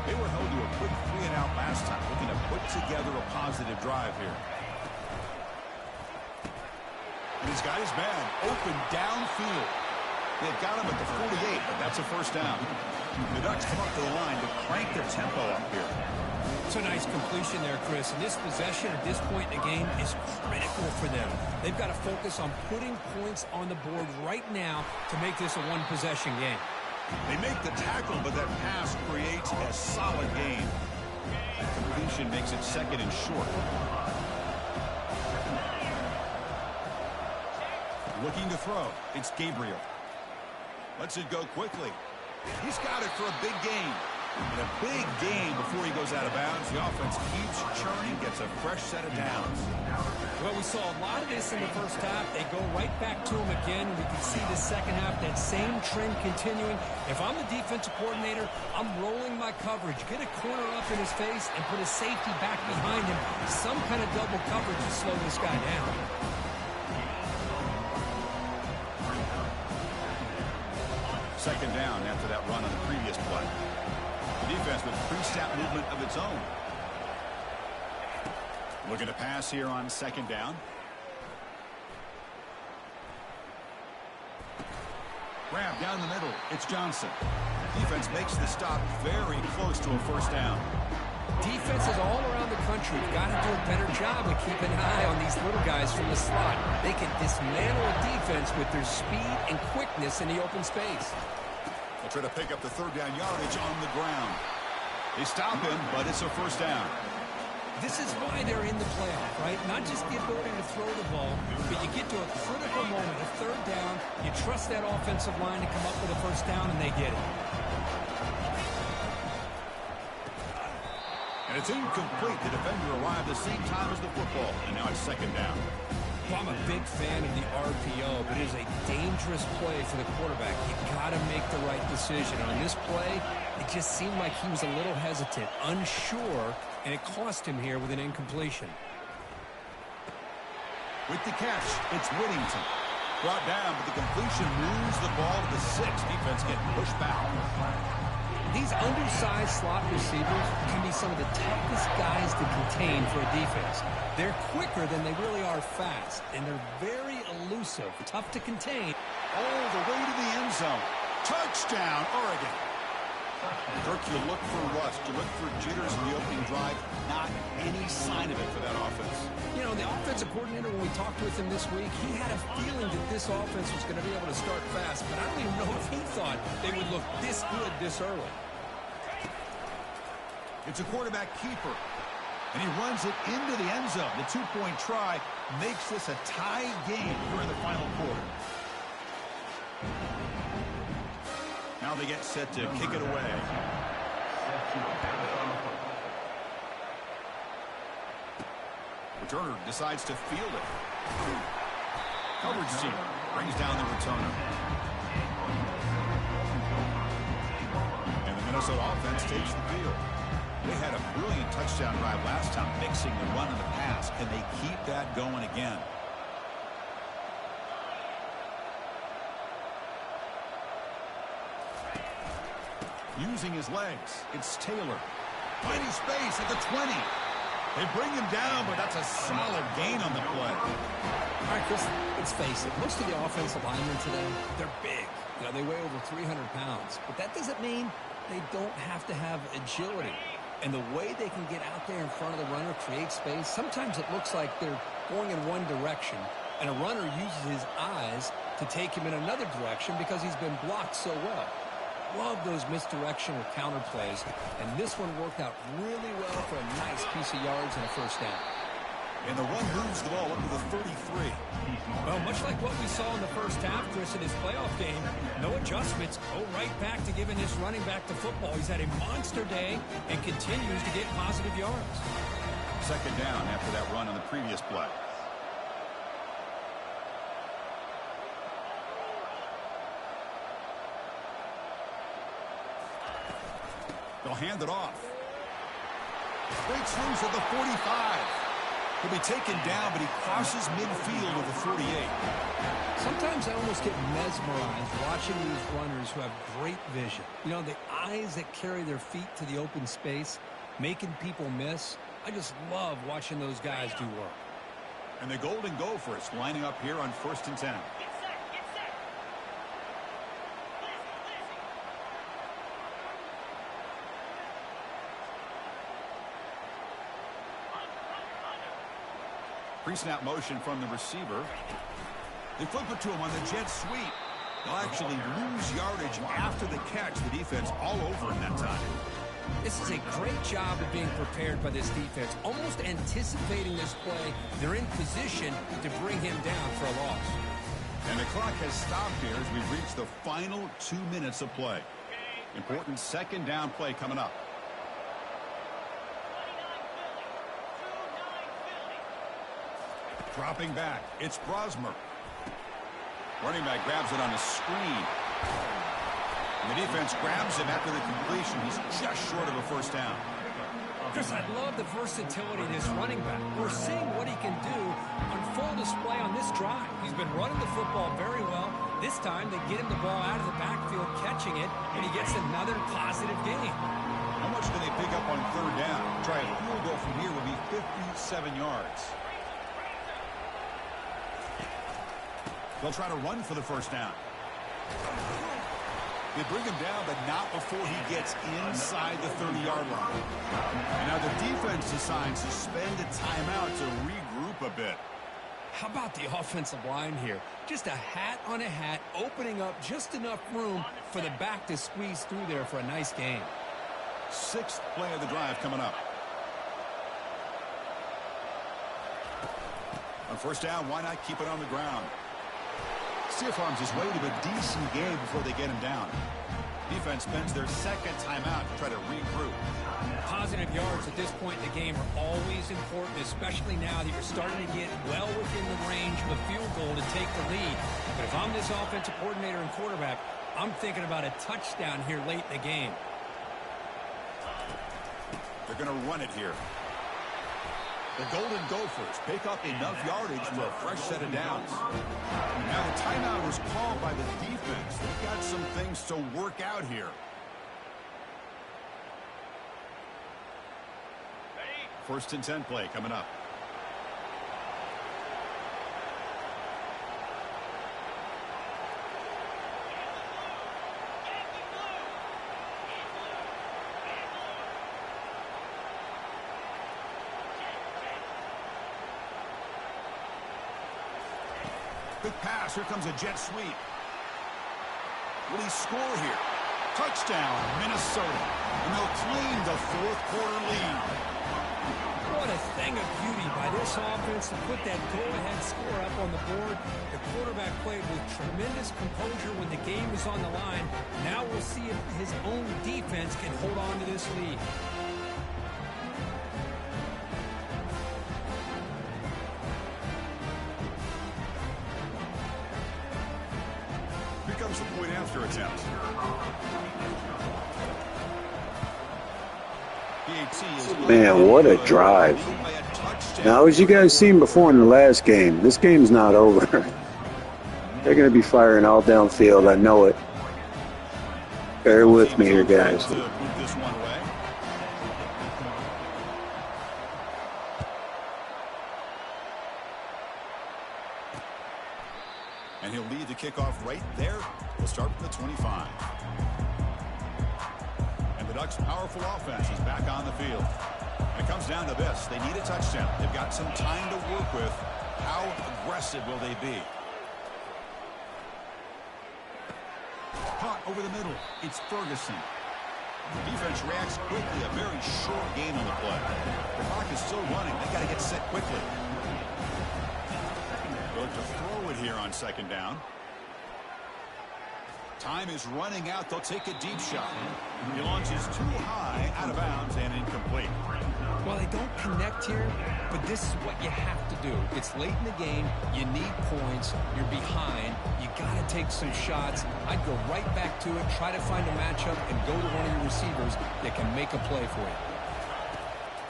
They were held to a quick 3-and-out last time, looking to put together a positive drive here. And he's got his man open downfield. They've got him at the 48, but that's a first down. The Ducks come up to the line to crank their tempo up here. It's a nice completion there, Chris. And this possession at this point in the game is critical for them. They've got to focus on putting points on the board right now to make this a one-possession game. They make the tackle, but that pass creates a solid gain. Completion makes it second and short. Looking to throw. It's Gabriel. Lets it go quickly. He's got it for a big gain. And a big gain before he goes out of bounds. The offense keeps churning, gets a fresh set of downs. Well, we saw a lot of this in the first half. They go right back to him again. We can see the second half, that same trend continuing. If I'm the defensive coordinator, I'm rolling my coverage. Get a corner up in his face and put a safety back behind him. Some kind of double coverage to slow this guy down. Second down after that run on the previous play. The defense with pre-snap movement of its own. Looking to pass here on second down. Grab down the middle. It's Johnson. Defense makes the stop very close to a first down. Defenses all around the country have got to do a better job of keeping an eye on these little guys from the slot. They can dismantle a defense with their speed and quickness in the open space. They'll try to pick up the third down yardage on the ground. They stop him, but it's a first down. This is why they're in the playoff, right? Not just the ability to throw the ball, but you get to a critical moment, a third down, you trust that offensive line to come up with a first down, and they get it. And it's incomplete. The defender arrived the same time as the football, and now it's second down. Well, I'm a big fan of the RPO, but it is a dangerous play for the quarterback. You got to make the right decision. On this play, it just seemed like he was a little hesitant, unsure, and it cost him here with an incompletion. With the catch, it's Whittington. Brought down, but the completion moves the ball to the 6. Defense getting pushed back. These undersized slot receivers can be some of the toughest guys to contain for a defense. They're quicker than they really are fast, and they're very elusive, tough to contain. All the way to the end zone. Touchdown, Oregon. Kirk, you look for rust. You look for jitters in the opening drive. Not any sign of it for that offense. You know, the offensive coordinator, when we talked with him this week, he had a feeling that this offense was going to be able to start fast, but I don't even know if he thought they would look this good this early. It's a quarterback keeper, and he runs it into the end zone. The two-point try makes this a tie game here in the final quarter. Now they get set to kick it away. Returner decides to field it. Coverage team brings down the returner. And the Minnesota offense takes the field. They had a brilliant touchdown drive last time, mixing the run and the pass. Can they keep that going again? Using his legs, it's Taylor. Finding space at the 20. They bring him down, but that's a solid gain on the play. All right, Chris, let's face it. Most of the offensive linemen today, they're big. You know, they weigh over 300 pounds. But that doesn't mean they don't have to have agility. And the way they can get out there in front of the runner, create space, sometimes it looks like they're going in one direction, and a runner uses his eyes to take him in another direction because he's been blocked so well. Love those misdirection or counter plays, and this one worked out really well for a nice piece of yards and a first down. And the run moves the ball up to the 33. Well, much like what we saw in the first half, Chris, in his playoff game, no adjustments, go right back to giving his running back the football. He's had a monster day and continues to get positive yards. Second down after that run on the previous play. They'll hand it off. Breaks loose at the 45. He'll be taken down, but he crosses midfield with a 48. Sometimes I almost get mesmerized watching these runners who have great vision. You know, the eyes that carry their feet to the open space, making people miss. I just love watching those guys do work. And the Golden Gophers lining up here on 1st and 10. Pre-snap motion from the receiver. They flip it to him on the jet sweep. They'll actually lose yardage after the catch. The defense all over in that time. This is a great job of being prepared by this defense. Almost anticipating this play. They're in position to bring him down for a loss. And the clock has stopped here as we've reached the final 2 minutes of play. Important 2nd down play coming up. Dropping back, it's Brosmer. Running back grabs it on a screen. And the defense grabs him after the completion. He's just short of a 1st down. Chris, I love the versatility of this running back. We're seeing what he can do on full display on this drive. He's been running the football very well. This time they get him the ball out of the backfield, catching it, and he gets another positive gain. How much can they pick up on 3rd down? Try a field goal from here would be 57 yards. They'll try to run for the 1st down. They bring him down, but not before he gets inside the 30-yard line. And now the defense decides to spend a timeout to regroup a bit. How about the offensive line here? Just a hat on a hat, opening up just enough room for the back to squeeze through there for a nice gain. 6th play of the drive coming up. On 1st down, why not keep it on the ground? Steer Farms is waiting a decent game before they get him down. Defense spends their 2nd timeout to try to regroup. Positive yards at this point in the game are always important, especially now that you're starting to get well within the range of a field goal to take the lead. But if I'm this offensive coordinator and quarterback, I'm thinking about a touchdown here late in the game. They're going to run it here. The Golden Gophers pick up enough yardage for a fresh set of downs. Now the timeout was called by the defense. They've got some things to work out here. 1st and 10 play coming up. Big pass. Here comes a jet sweep. Will he score here? Touchdown, Minnesota. And they'll claim the 4th quarter lead. What a thing of beauty by this offense to put that go-ahead score up on the board. The quarterback played with tremendous composure when the game was on the line. Now we'll see if his own defense can hold on to this lead. Here comes the point after attempt. Man, what a drive. Now, as you guys seen before in the last game, this game's not over. They're going to be firing all downfield. I know it. Bear with me here, guys. And he'll lead the kickoff right there. We'll start from the 25. And the Ducks' powerful offense is back on the field. And it comes down to this. They need a touchdown. They've got some time to work with. How aggressive will they be? Caught over the middle. It's Ferguson. The defense reacts quickly. A very short gain on the play. The clock is still running. They've got to get set quickly. They'll look to throw it here on 2nd down. Time is running out. They'll take a deep shot. He launches too high, out of bounds, and incomplete. Well, they don't connect here, but this is what you have to do. It's late in the game. You need points. You're behind. You got to take some shots. I'd go right back to it, try to find a matchup, and go to one of your receivers that can make a play for you.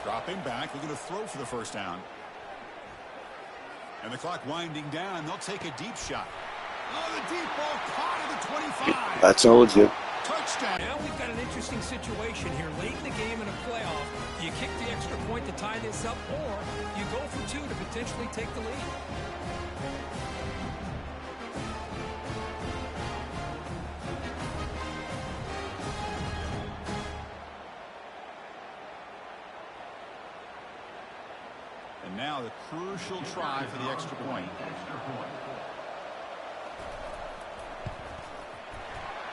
Dropping back. They're going to throw for the 1st down. And the clock winding down. They'll take a deep shot. Oh, the deep ball caught at the 25. I told you. Touchdown. Now we've got an interesting situation here. Late in the game in a playoff, do you kick the extra point to tie this up, or you go for two to potentially take the lead? And now the crucial try for the extra point.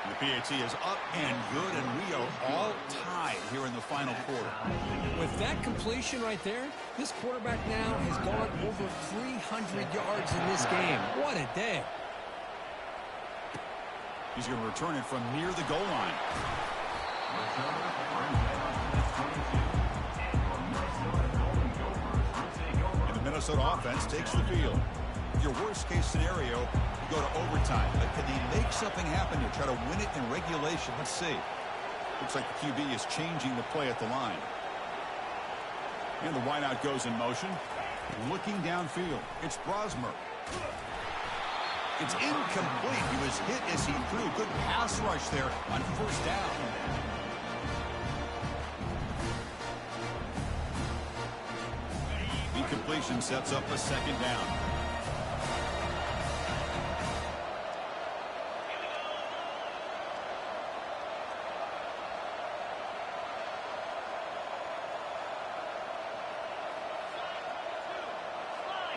The PAT is up and good, and we are all tied here in the final quarter. With that completion right there, this quarterback now has gone over 300 yards in this game. What a day. He's going to return it from near the goal line. And the Minnesota offense takes the field. Your worst-case scenario, you go to overtime. But can he make something happen here? Try to win it in regulation. Let's see. Looks like the QB is changing the play at the line. And the wideout goes in motion. Looking downfield. It's Brosmer. It's incomplete. He was hit as he threw. Good pass rush there on first down. Incompletion sets up a second down.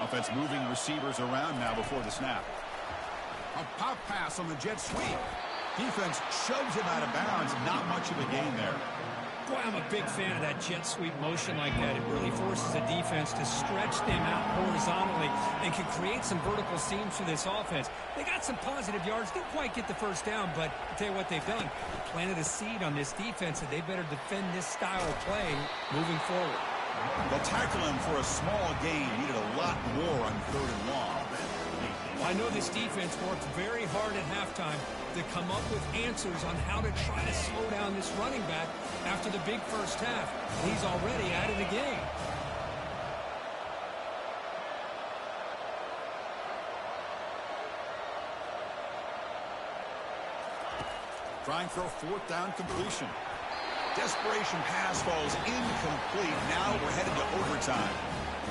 Offense moving receivers around now before the snap. A pop pass on the jet sweep. Defense shoves him out of bounds. Not much of a gain there. Boy, I'm a big fan of that jet sweep motion like that. It really forces a defense to stretch them out horizontally and can create some vertical seams for this offense. They got some positive yards. Didn't quite get the first down, but I'll tell you what they've done. Planted a seed on this defense that they better defend this style of play moving forward. They'll tackle him for a small gain. Needed a lot more on 3rd and long. I know this defense worked very hard at halftime to come up with answers on how to try to slow down this running back after the big first half. And he's already out of the game. Trying for a 4th down completion. Desperation pass falls incomplete. Now we're headed to overtime.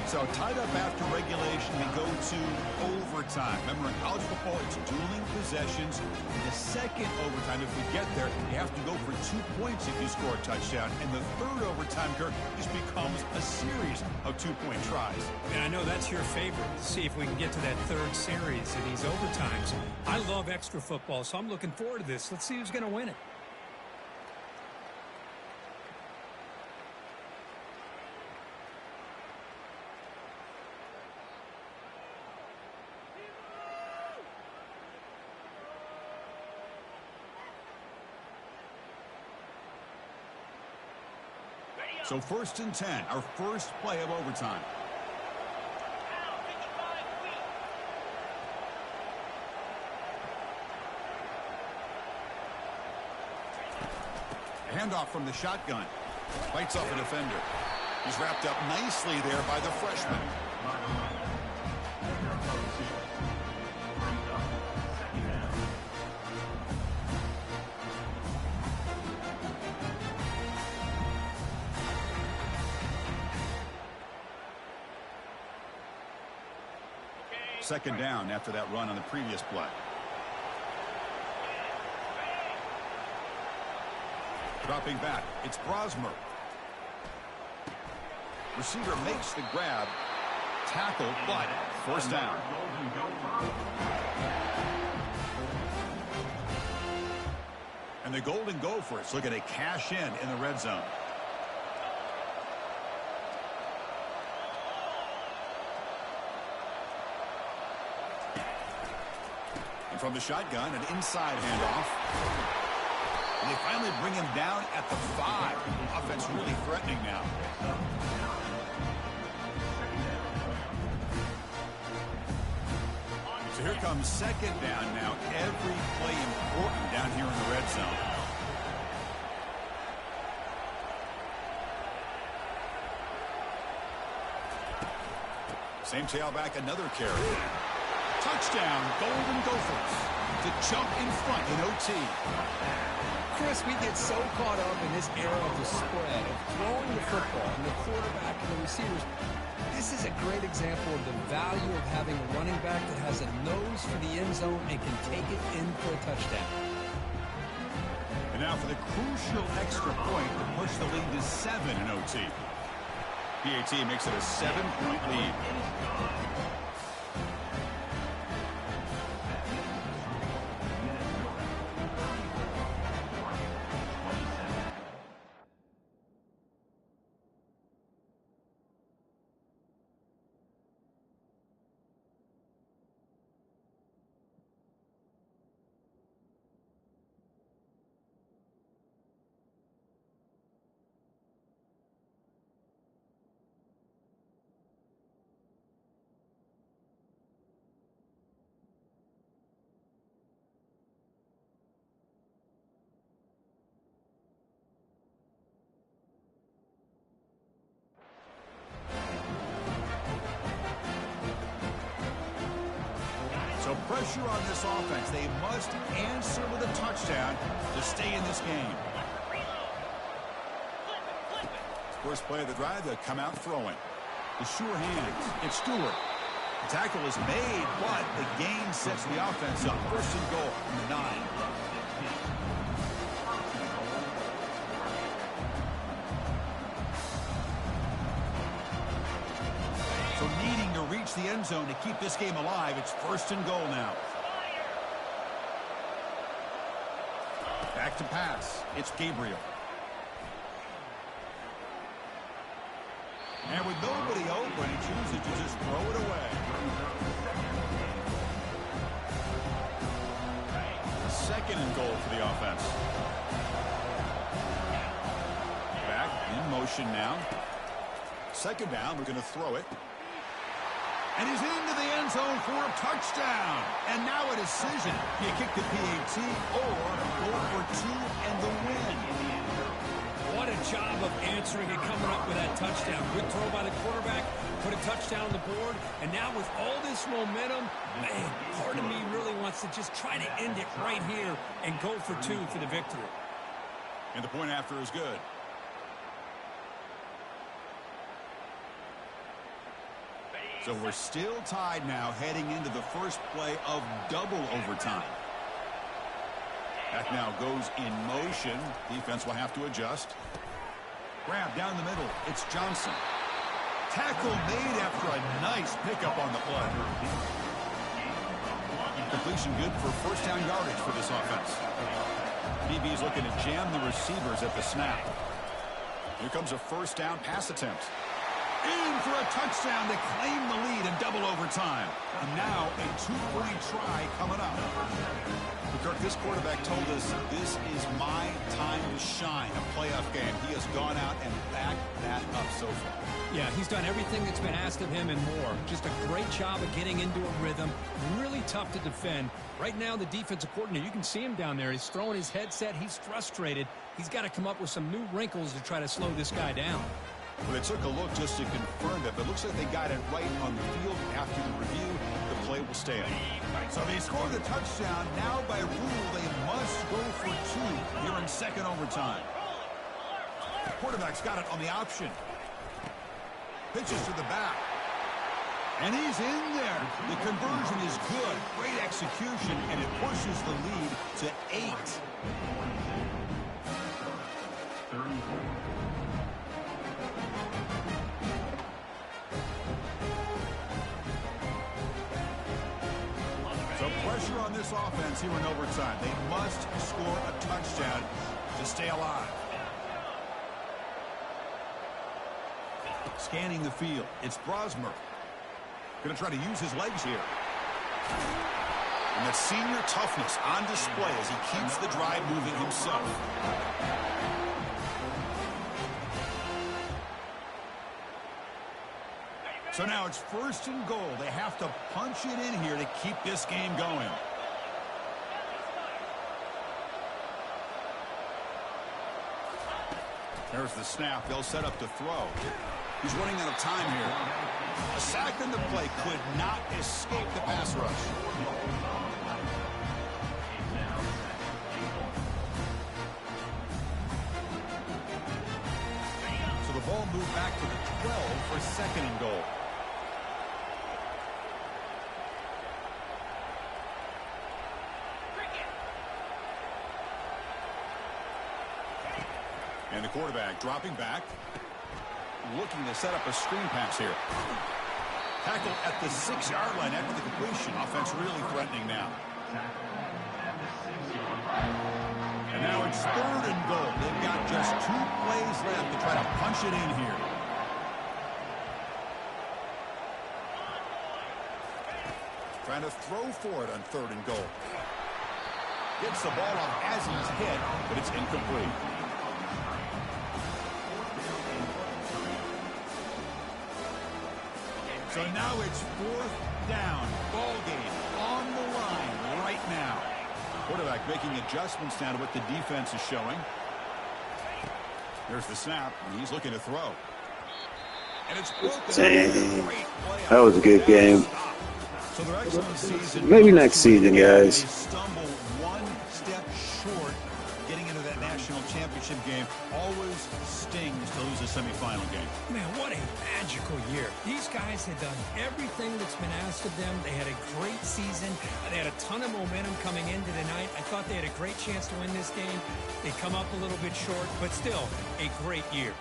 So tied up after regulation, we go to overtime. Remember, in college football, it's dueling possessions. In the second overtime, if we get there, you have to go for 2 points if you score a touchdown. And the third overtime, Kirk, just becomes a series of 2-point tries. And I know that's your favorite, to see if we can get to that third series in these overtimes. I love extra football, so I'm looking forward to this. Let's see who's going to win it. So 1st and 10, our first play of overtime. A handoff from the shotgun. Fights off a defender. He's wrapped up nicely there by the freshman. Second down after that run on the previous play. Dropping back, it's Brosmer. Receiver makes the grab. Tackle, but first down. And the Golden Gophers looking to cash in the red zone. From the shotgun, an inside handoff. And they finally bring him down at the 5. Offense really threatening now. So here comes second down now. Every play important down here in the red zone. Same tailback, another carry. Touchdown, Golden Gophers to jump in front in OT. Chris, we get so caught up in this era of the spread, of throwing the football and the quarterback and the receivers. This is a great example of the value of having a running back that has a nose for the end zone and can take it in for a touchdown. And now for the crucial extra point to push the lead to 7 in OT. PAT makes it a 7-point lead. So pressure on this offense. They must answer with a touchdown to stay in this game. First play of the drive, they'll come out throwing. The sure hands. It's Stewart. The tackle is made, but the gain sets the offense up. First and goal from the 9. So needing to reach the end zone to keep this game alive. It's first and goal now. Back to pass. It's Gabriel. And with nobody open, he chooses to just throw it away. Second and goal for the offense. Back in motion now. Second down, we're going to throw it. And he's into the end zone for a touchdown. And now a decision. You kick the PAT or go for 2 and the win. What a job of answering and coming up with that touchdown. Good throw by the quarterback, put a touchdown on the board, and now with all this momentum, man, part of me really wants to just try to end it right here and go for 2 for the victory. And the point after is good. So we're still tied now heading into the first play of double overtime. Back now goes in motion. Defense will have to adjust. Grab down the middle. It's Johnson. Tackle made after a nice pickup on the play. Completion good for first down yardage for this offense. DB's looking to jam the receivers at the snap. Here comes a first down pass attempt. In for a touchdown to claim the lead in double overtime. And now a 2-point try coming up. Kirk, this quarterback told us this is my time to shine, a playoff game. He has gone out and backed that up so far. Yeah, he's done everything that's been asked of him and more. Just a great job of getting into a rhythm. Really tough to defend. Right now, the defensive coordinator, you can see him down there. He's throwing his headset. He's frustrated. He's got to come up with some new wrinkles to try to slow this guy down. Well, they took a look just to confirm it, but it looks like they got it right on the field. After the review, the play will stand. So they score the touchdown. Now, by rule, they must go for 2 here in second overtime. The quarterback's got it on the option. Pitches to the back. And he's in there. The conversion is good. Great execution, and it pushes the lead to 8. So pressure on this offense here in overtime. They must score a touchdown to stay alive. Scanning the field. It's Brosmer. Going to try to use his legs here. And that senior toughness on display as he keeps the drive moving himself. So now it's first and goal. They have to punch it in here to keep this game going. There's the snap. They'll set up to throw. He's running out of time here. A sack in the play could not escape the pass rush. So the ball moved back to the 12 for 2nd and goal. And the quarterback dropping back, looking to set up a screen pass here. Tackled at the 6-yard line after the completion. Offense really threatening now. And now it's 3rd and goal. They've got just 2 plays left to try to punch it in here. Trying to throw for it on 3rd and goal. Gets the ball off as he's hit, but it's incomplete. So now it's 4th down. Ball game on the line right now. Quarterback making adjustments now to what the defense is showing. There's the snap. He's looking to throw. And it's broken. Dang. That was a good game. So their excellent season. Maybe next season, guys. They stumble one step short getting into that national championship game. Always stings to lose a semifinal game. Man, what a magical year. These guys had done everything that's been asked of them. They had a great season. They had a ton of momentum coming into tonight. I thought they had a great chance to win this game. They come up a little bit short, but still a great year.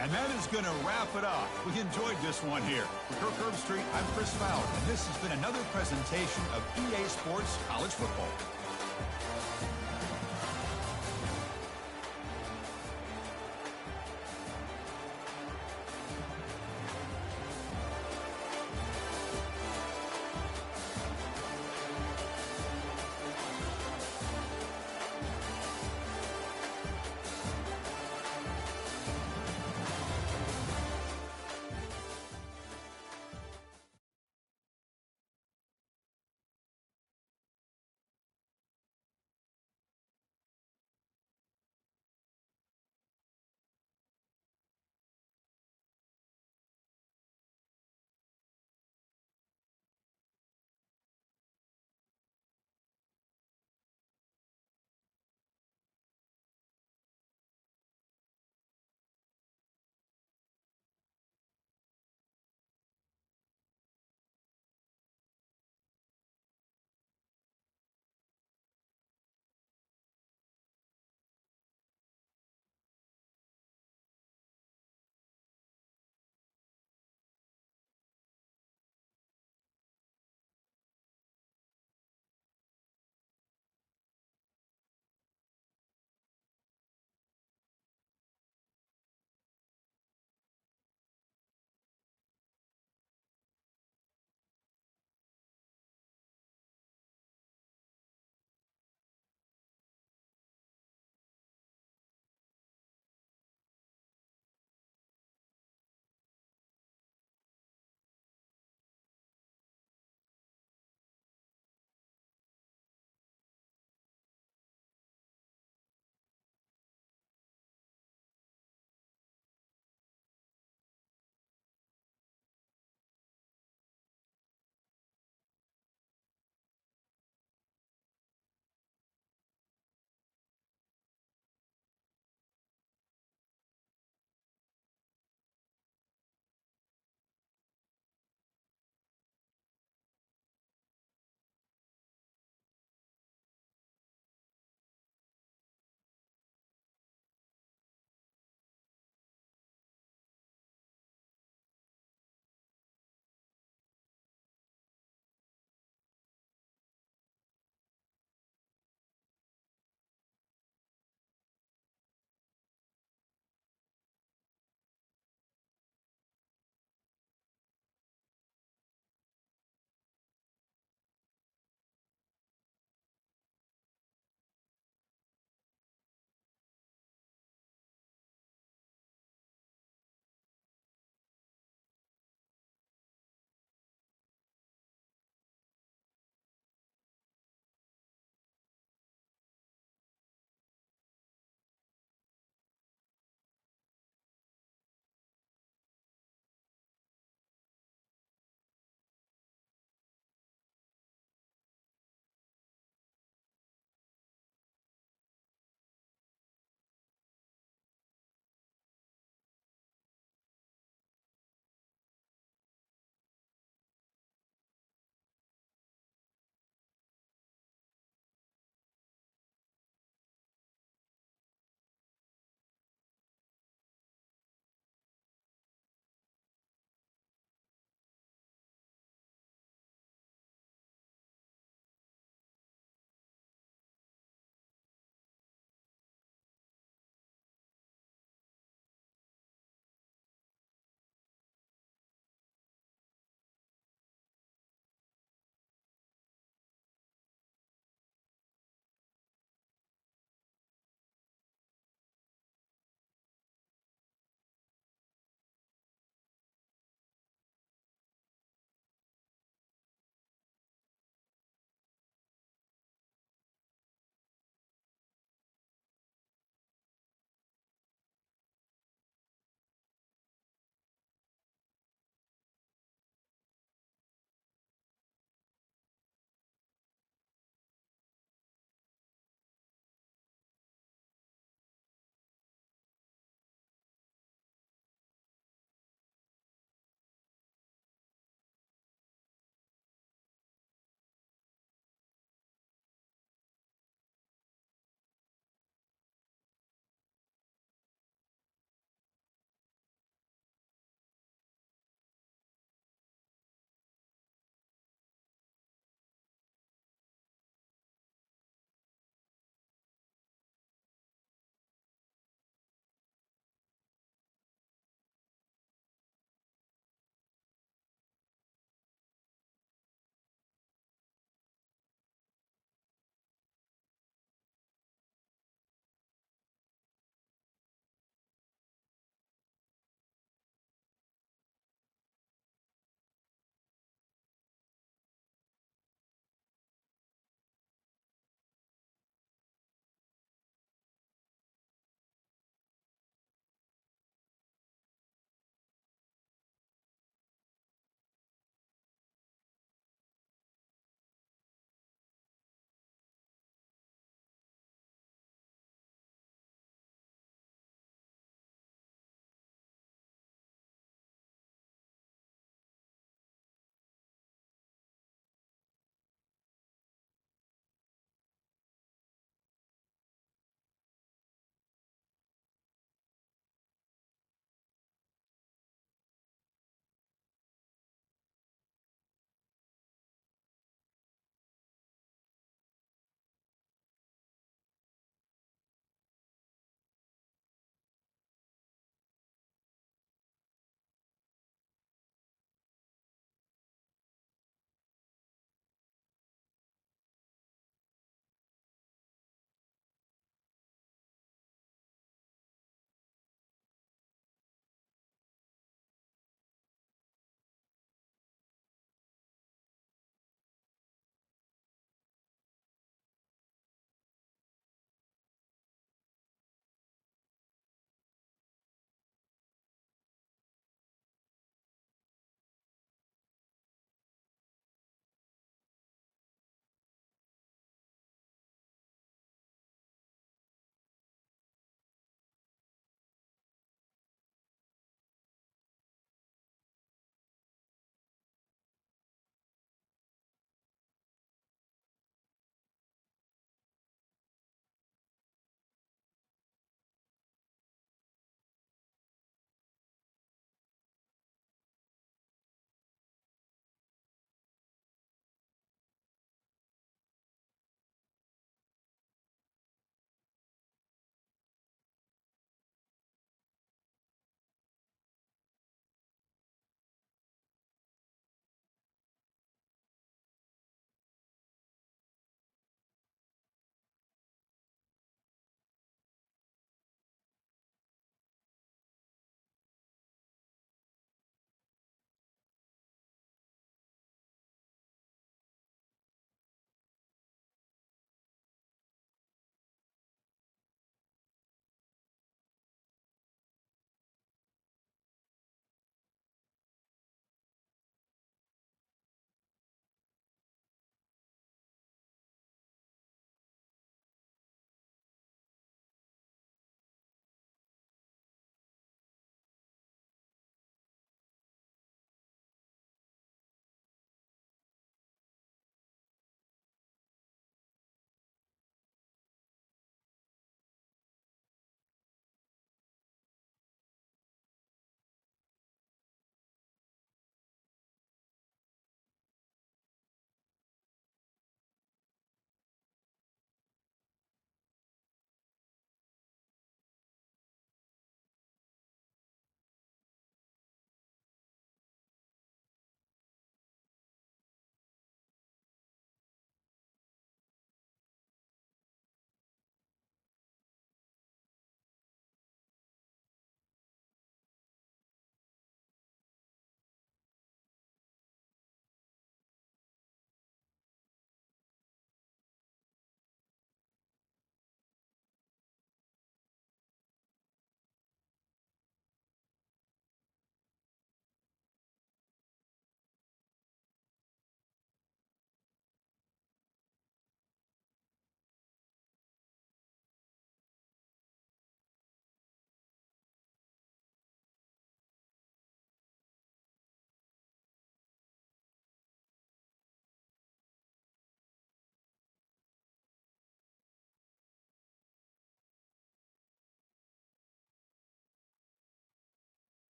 And that is going to wrap it up. We enjoyed this one here. For Kirk Herbstreit, I'm Chris Fowler, and this has been another presentation of EA Sports College Football.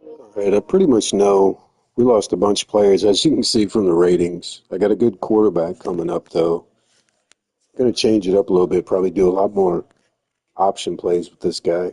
All right, I pretty much know we lost a bunch of players, as you can see from the ratings. I got a good quarterback coming up, though. Going to change it up a little bit, probably do a lot more option plays with this guy.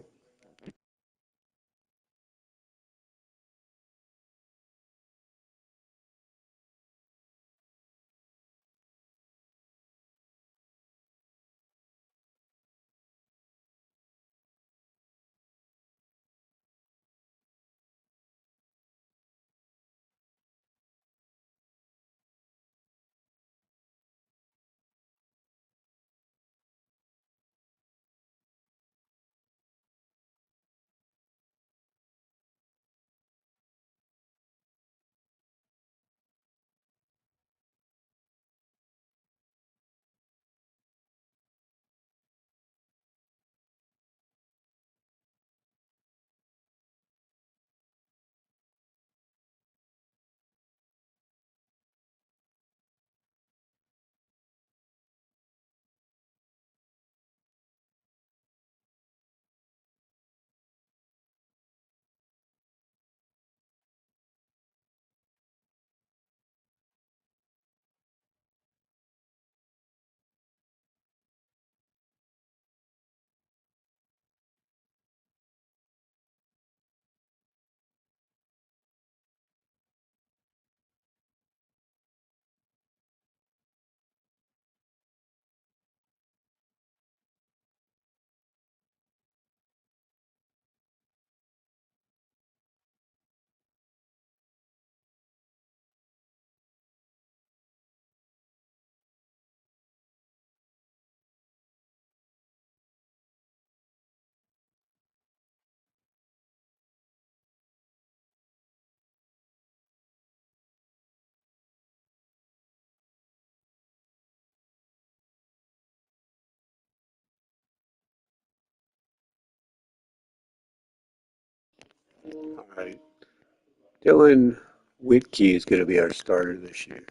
All right. Dylan Whitkey is going to be our starter this year.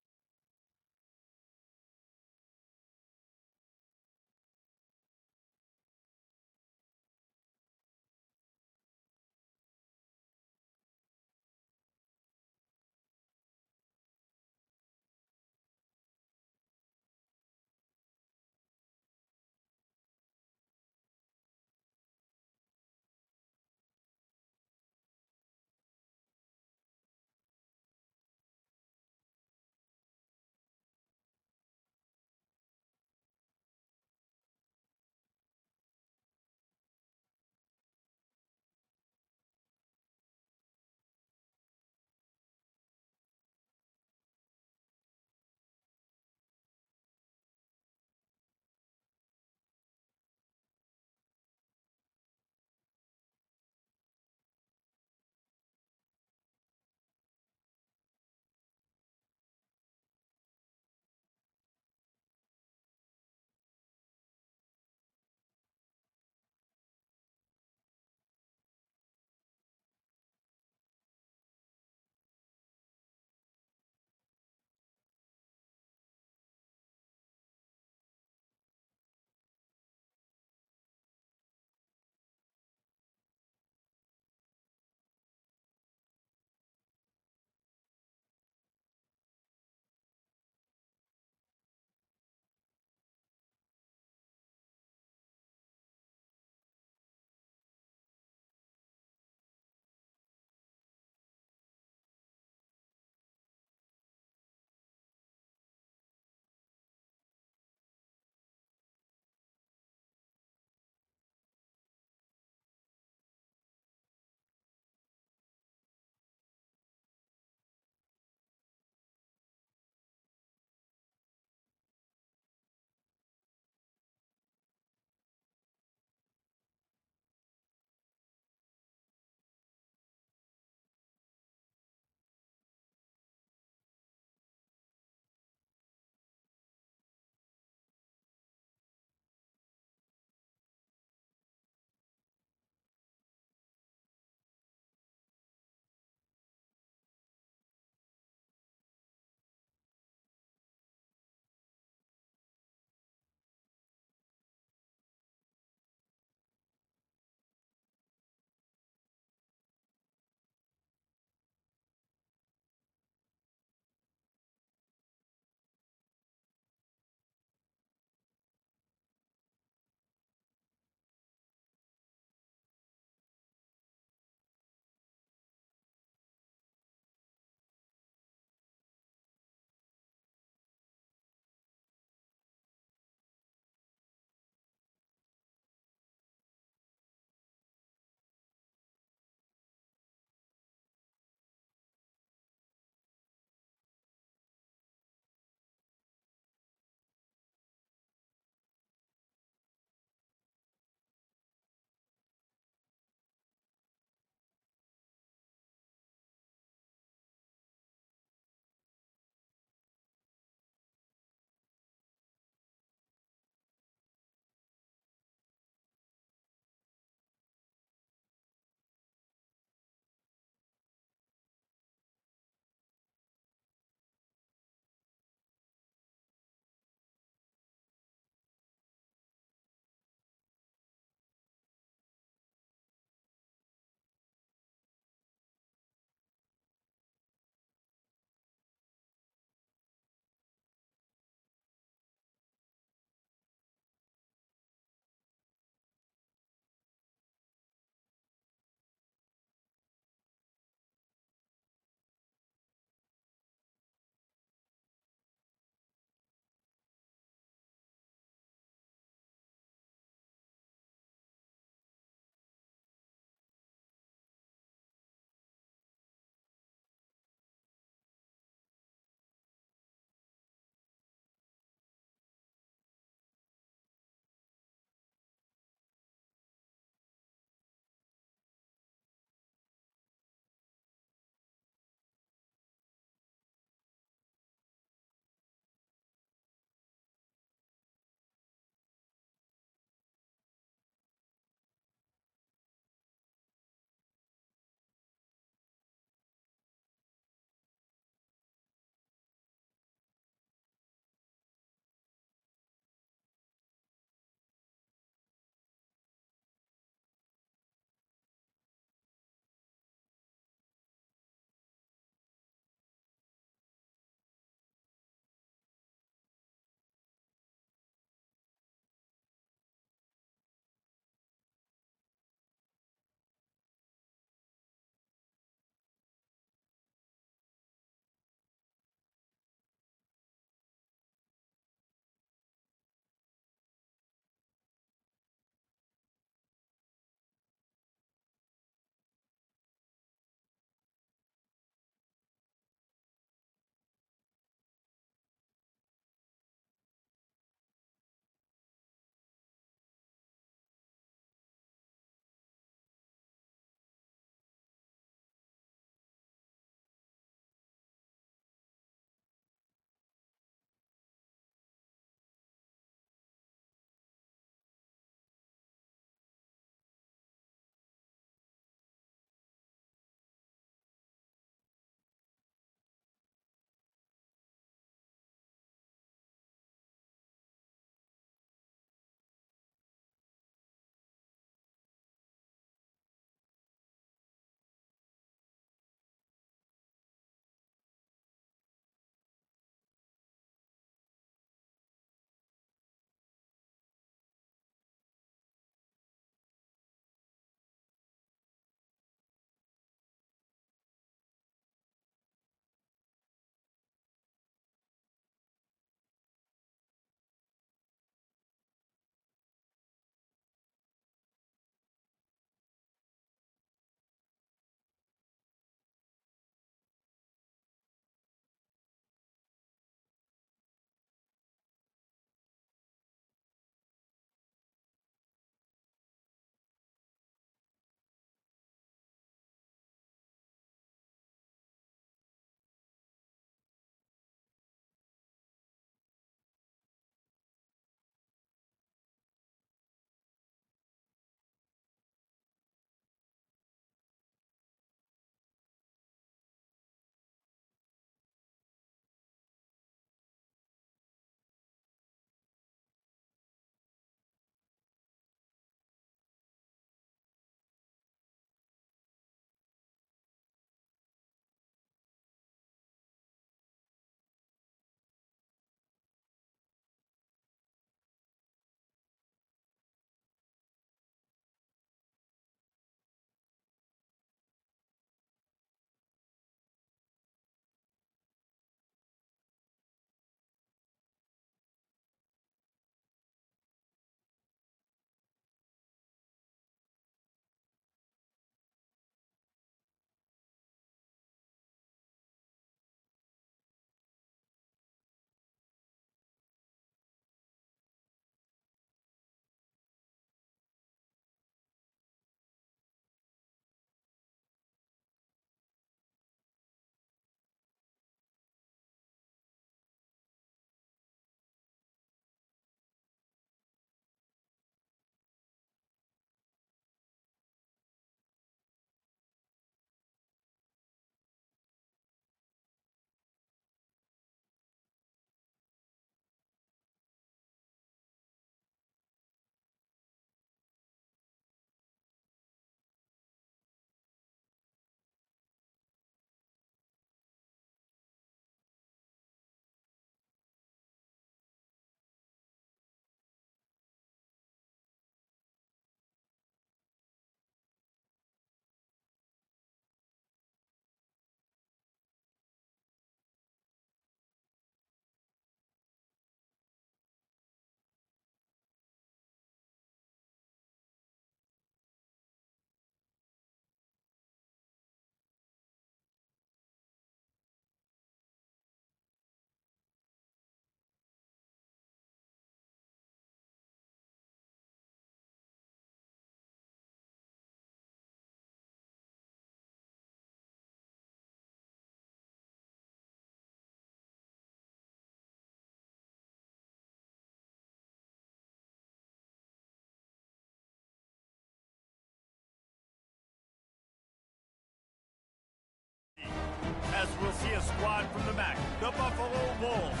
from the MAC, the Buffalo Bulls,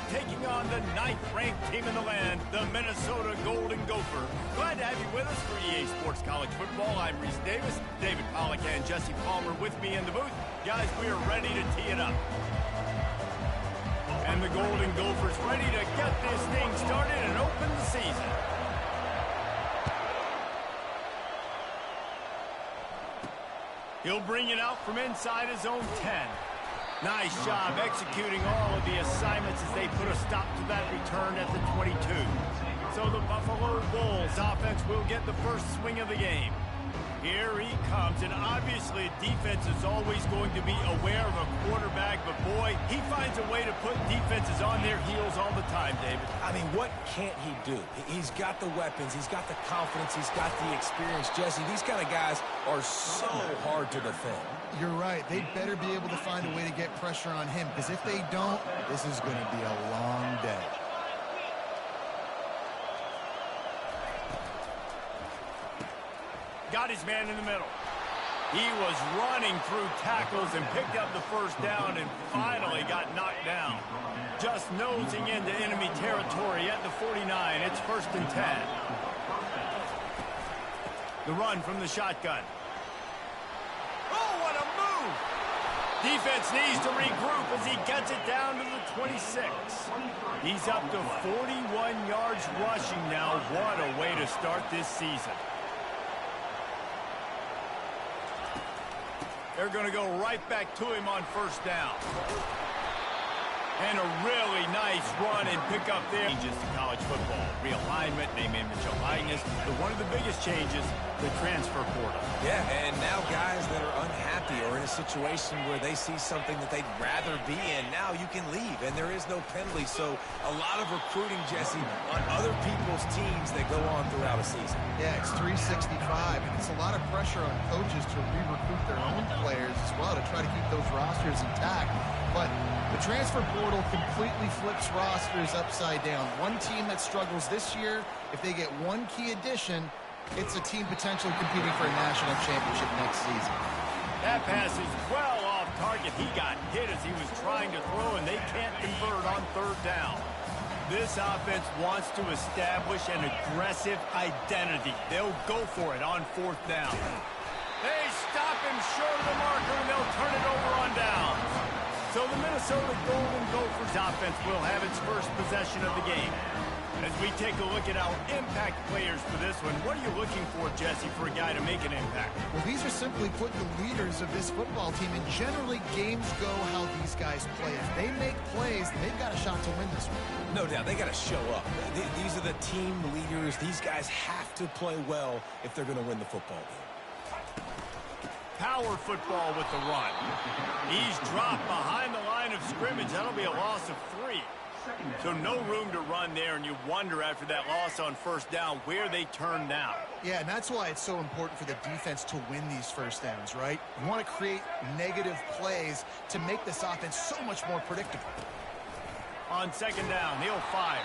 taking on the 9th-ranked team in the land, the Minnesota Golden Gophers. Glad to have you with us for EA Sports College Football. I'm Reese Davis, David Pollack and Jesse Palmer with me in the booth. Guys, we are ready to tee it up. And the Golden Gophers ready to get this thing started and open the season. He'll bring it out from inside his own 10. Nice job executing all of the assignments as they put a stop to that return at the 22. So the Buffalo Bulls offense will get the first swing of the game. Here he comes, and obviously defense is always going to be aware of a quarterback, but boy, he finds a way to put defenses on their heels all the time, David. I mean, what can't he do? He's got the weapons, he's got the confidence, he's got the experience. Jesse, these kind of guys are so hard to defend. You're right. They better be able to find a way to get pressure on him, because if they don't, this is going to be a long day. Got his man in the middle. He was running through tackles and picked up the first down and finally got knocked down. Just nosing into enemy territory at the 49. It's 1st and 10. The run from the shotgun. Oh, what a move! Defense needs to regroup as he gets it down to the 26. He's up to 41 yards rushing now. What a way to start this season. They're going to go right back to him on 1st down. And a really nice run and pick up there. Changes to college football. Realignment, name, image, and likeness. But one of the biggest changes, the transfer portal. Yeah, and now guys that are unhappy or in a situation where they see something that they'd rather be in, now you can leave, and there is no penalty. So a lot of recruiting, Jesse, on other people's teams that go on throughout a season. Yeah, it's 365, and it's a lot of pressure on coaches to re-recruit their own players as well to try to keep those rosters intact. But the transfer portal completely flips rosters upside down. One team that struggles this year, if they get one key addition, it's a team potentially competing for a national championship next season. That pass is well off target. He got hit as he was trying to throw, and they can't convert on 3rd down. This offense wants to establish an aggressive identity. They'll go for it on 4th down. They stop him short of the marker, and they'll turn it over on down. So the Minnesota Golden Gophers offense will have its first possession of the game. As we take a look at our impact players for this one, what are you looking for, Jesse, for a guy to make an impact? Well, these are simply put the leaders of this football team, and generally games go how these guys play. If they make plays, they've got a shot to win this one. No doubt, they got to show up. These are the team leaders. These guys have to play well if they're going to win the football game. Power football with the run. He's dropped behind the line of scrimmage. That'll be a loss of 3. So no room to run there, and you wonder after that loss on 1st down where they turn down. Yeah, and that's why it's so important for the defense to win these 1st downs, right? You want to create negative plays to make this offense so much more predictable. On 2nd down, he'll fire.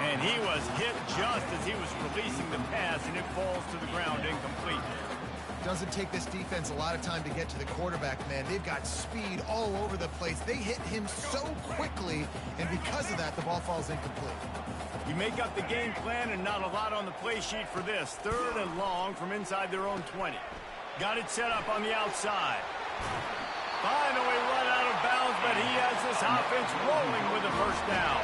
And he was hit just as he was releasing the pass, and it falls to the ground incomplete. Doesn't take this defense a lot of time to get to the quarterback, man. They've got speed all over the place. They hit him so quickly, and because of that, the ball falls incomplete. You make up the game plan and not a lot on the play sheet for this. 3rd and long from inside their own 20. Got it set up on the outside. Finally run out of bounds, but he has this offense rolling with a 1st down.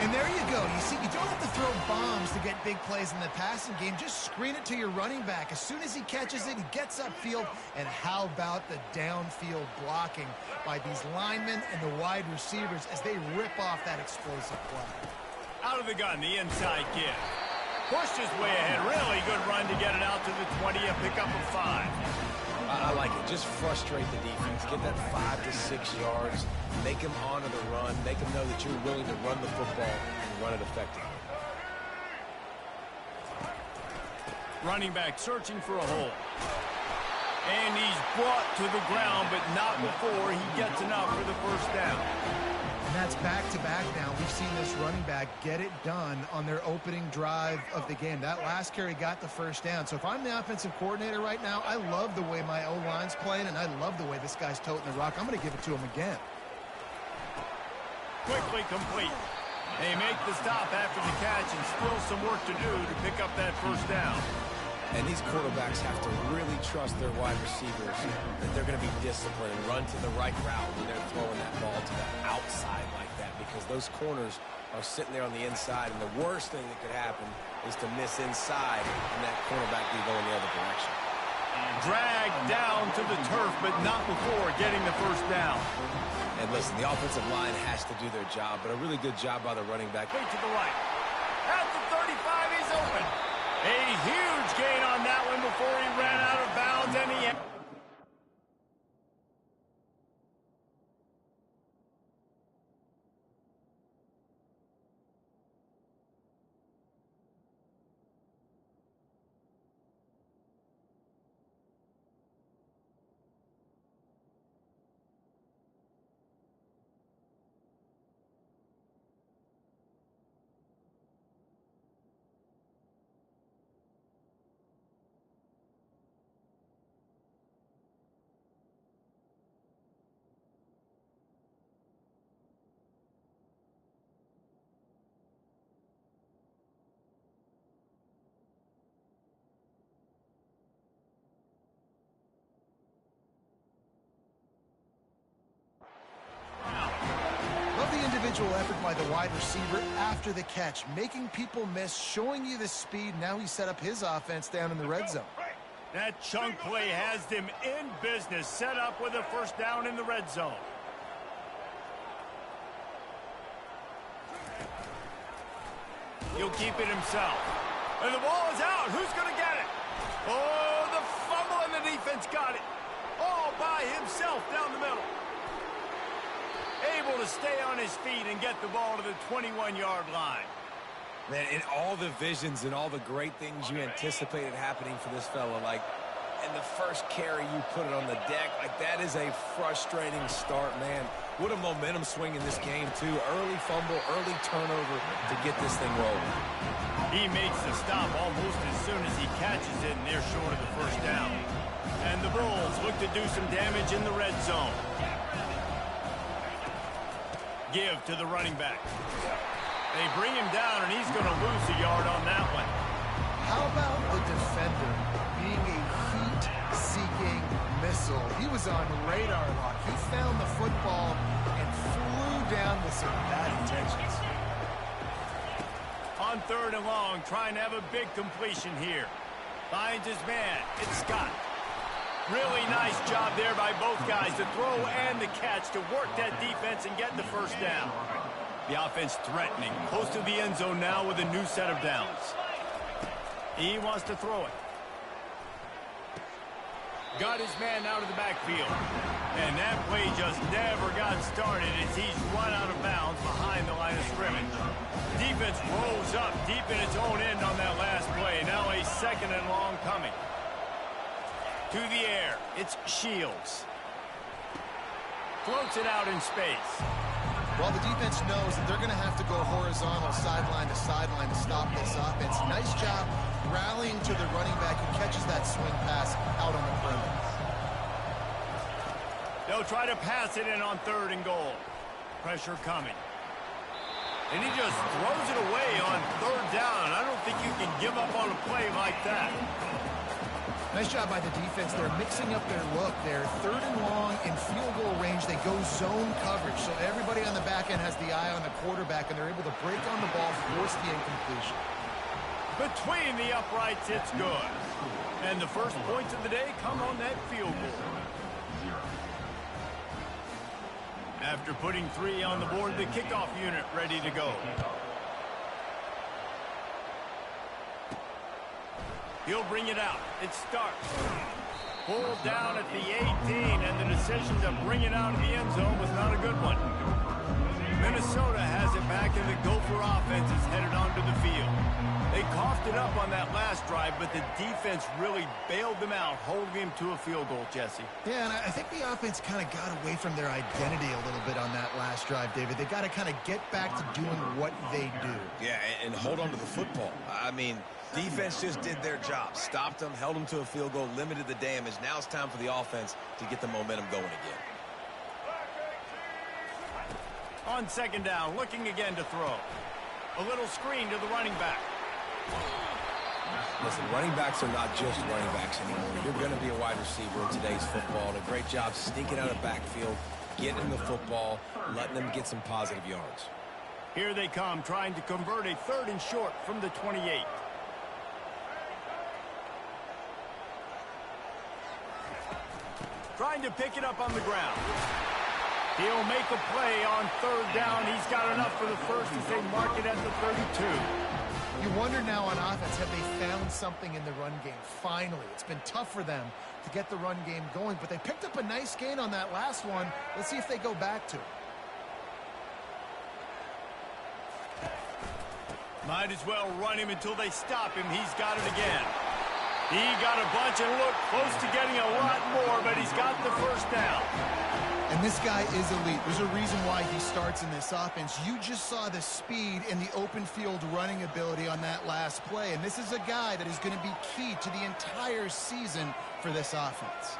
And there you go. You see, you don't have to throw bombs to get big plays in the passing game. Just screen it to your running back. As soon as he catches it, he gets upfield. And how about the downfield blocking by these linemen and the wide receivers as they rip off that explosive play. Out of the gun, the inside give. Pushed his way ahead. Really good run to get it out to the 20, a pickup of 5. I like it. Just frustrate the defense. Get that 5 to 6 yards. Make them honor the run. Make them know that you're willing to run the football and run it effectively. Running back searching for a hole. And he's brought to the ground, but not before he gets enough for the 1st down. And that's back-to-back now. We've seen this running back get it done on their opening drive of the game. That last carry got the 1st down. So if I'm the offensive coordinator right now, I love the way my O-line's playing, and I love the way this guy's toting the rock. I'm going to give it to him again. quickly complete. They make the stop after the catch and still some work to do to pick up that first down. And these quarterbacks have to really trust their wide receivers that they're going to be disciplined and run to the right route when they're throwing that ball to the outside like that, because those corners are sitting there on the inside, and the worst thing that could happen is to miss inside and that cornerback be going the other direction. Dragged down to the turf, but not before getting the first down. And listen, the offensive line has to do their job, but a really good job by the running back. Wait to the right. At the 35, he's open. A huge gain on that one before he ran out of bounds, and he... Individual effort by the wide receiver after the catch, making people miss, showing you the speed. Now he set up his offense down in the red zone. That chunk play has them in business, set up with a first down in the red zone. He'll keep it himself. And the ball is out. Who's going to get it? Oh, the fumble, and the defense got it. All by himself down the middle. Able to stay on his feet and get the ball to the 21-yard line. Man, in all the visions and all the great things you anticipated happening for this fella, like in the first carry you put it on the deck, like that is a frustrating start, man. What a momentum swing in this game, too. Early fumble, early turnover to get this thing rolling. He makes the stop almost as soon as he catches it, and they're short of the first down. And the Bulls look to do some damage in the red zone. Give to the running back. They bring him down, and he's going to lose a yard on that one. How about the defender being a heat-seeking missile? He was on radar lock. He found the football and flew down with some bad intentions. On 3rd and long, trying to have a big completion here. Finds his man. It's Scott. Really nice job there by both guys, the throw and the catch, to work that defense and get the first down. The offense threatening, close to the end zone now with a new set of downs. He wants to throw it. Got his man out of the backfield. And that play just never got started as he's run out of bounds behind the line of scrimmage. Defense rolls up deep in its own end on that last play. Now a 2nd and long coming. To the air, it's Shields. Floats it out in space. Well, the defense knows that they're going to have to go horizontal sideline to stop this offense. Nice job rallying to the running back who catches that swing pass out on the perimeter. They'll try to pass it in on 3rd and goal. Pressure coming. And he just throws it away on 3rd down. I don't think you can give up on a play like that. Nice job by the defense. They're mixing up their look. They're 3rd and long in field goal range. They go zone coverage. So everybody on the back end has the eye on the quarterback, and they're able to break on the ball, force the incompletion. Between the uprights, it's good. And the first points of the day come on that field goal. After putting 3 on the board, the kickoff unit ready to go. He'll bring it out. It starts. Pulled down at the 18, and the decision to bring it out of the end zone was not a good one. Minnesota has it back, and the Gopher offense is headed onto the field. They coughed it up on that last drive, but the defense really bailed them out, holding him to a field goal, Jesse. Yeah, and I think the offense kind of got away from their identity a little bit on that last drive, David. They got to kind of get back to doing what they do. Yeah, and hold on to the football. I mean, defense just did their job. Stopped them, held them to a field goal, limited the damage. Now it's time for the offense to get the momentum going again. On second down, looking again to throw. A little screen to the running back. Listen, running backs are not just running backs anymore. You're going to be a wide receiver in today's football. And a great job sneaking out of the backfield, getting the football, letting them get some positive yards. Here they come, trying to convert a 3rd and short from the 28. Trying to pick it up on the ground. He'll make a play on 3rd down. He's got enough for the first as they mark it at the 32. You wonder now on offense, have they found something in the run game? Finally, it's been tough for them to get the run game going, but they picked up a nice gain on that last one. Let's see if they go back to it. Might as well run him until they stop him. He's got it again. He got a bunch and looked close to getting a lot more, but he's got the first down. And this guy is elite. There's a reason why he starts in this offense. You just saw the speed and the open field running ability on that last play. And this is a guy that is going to be key to the entire season for this offense.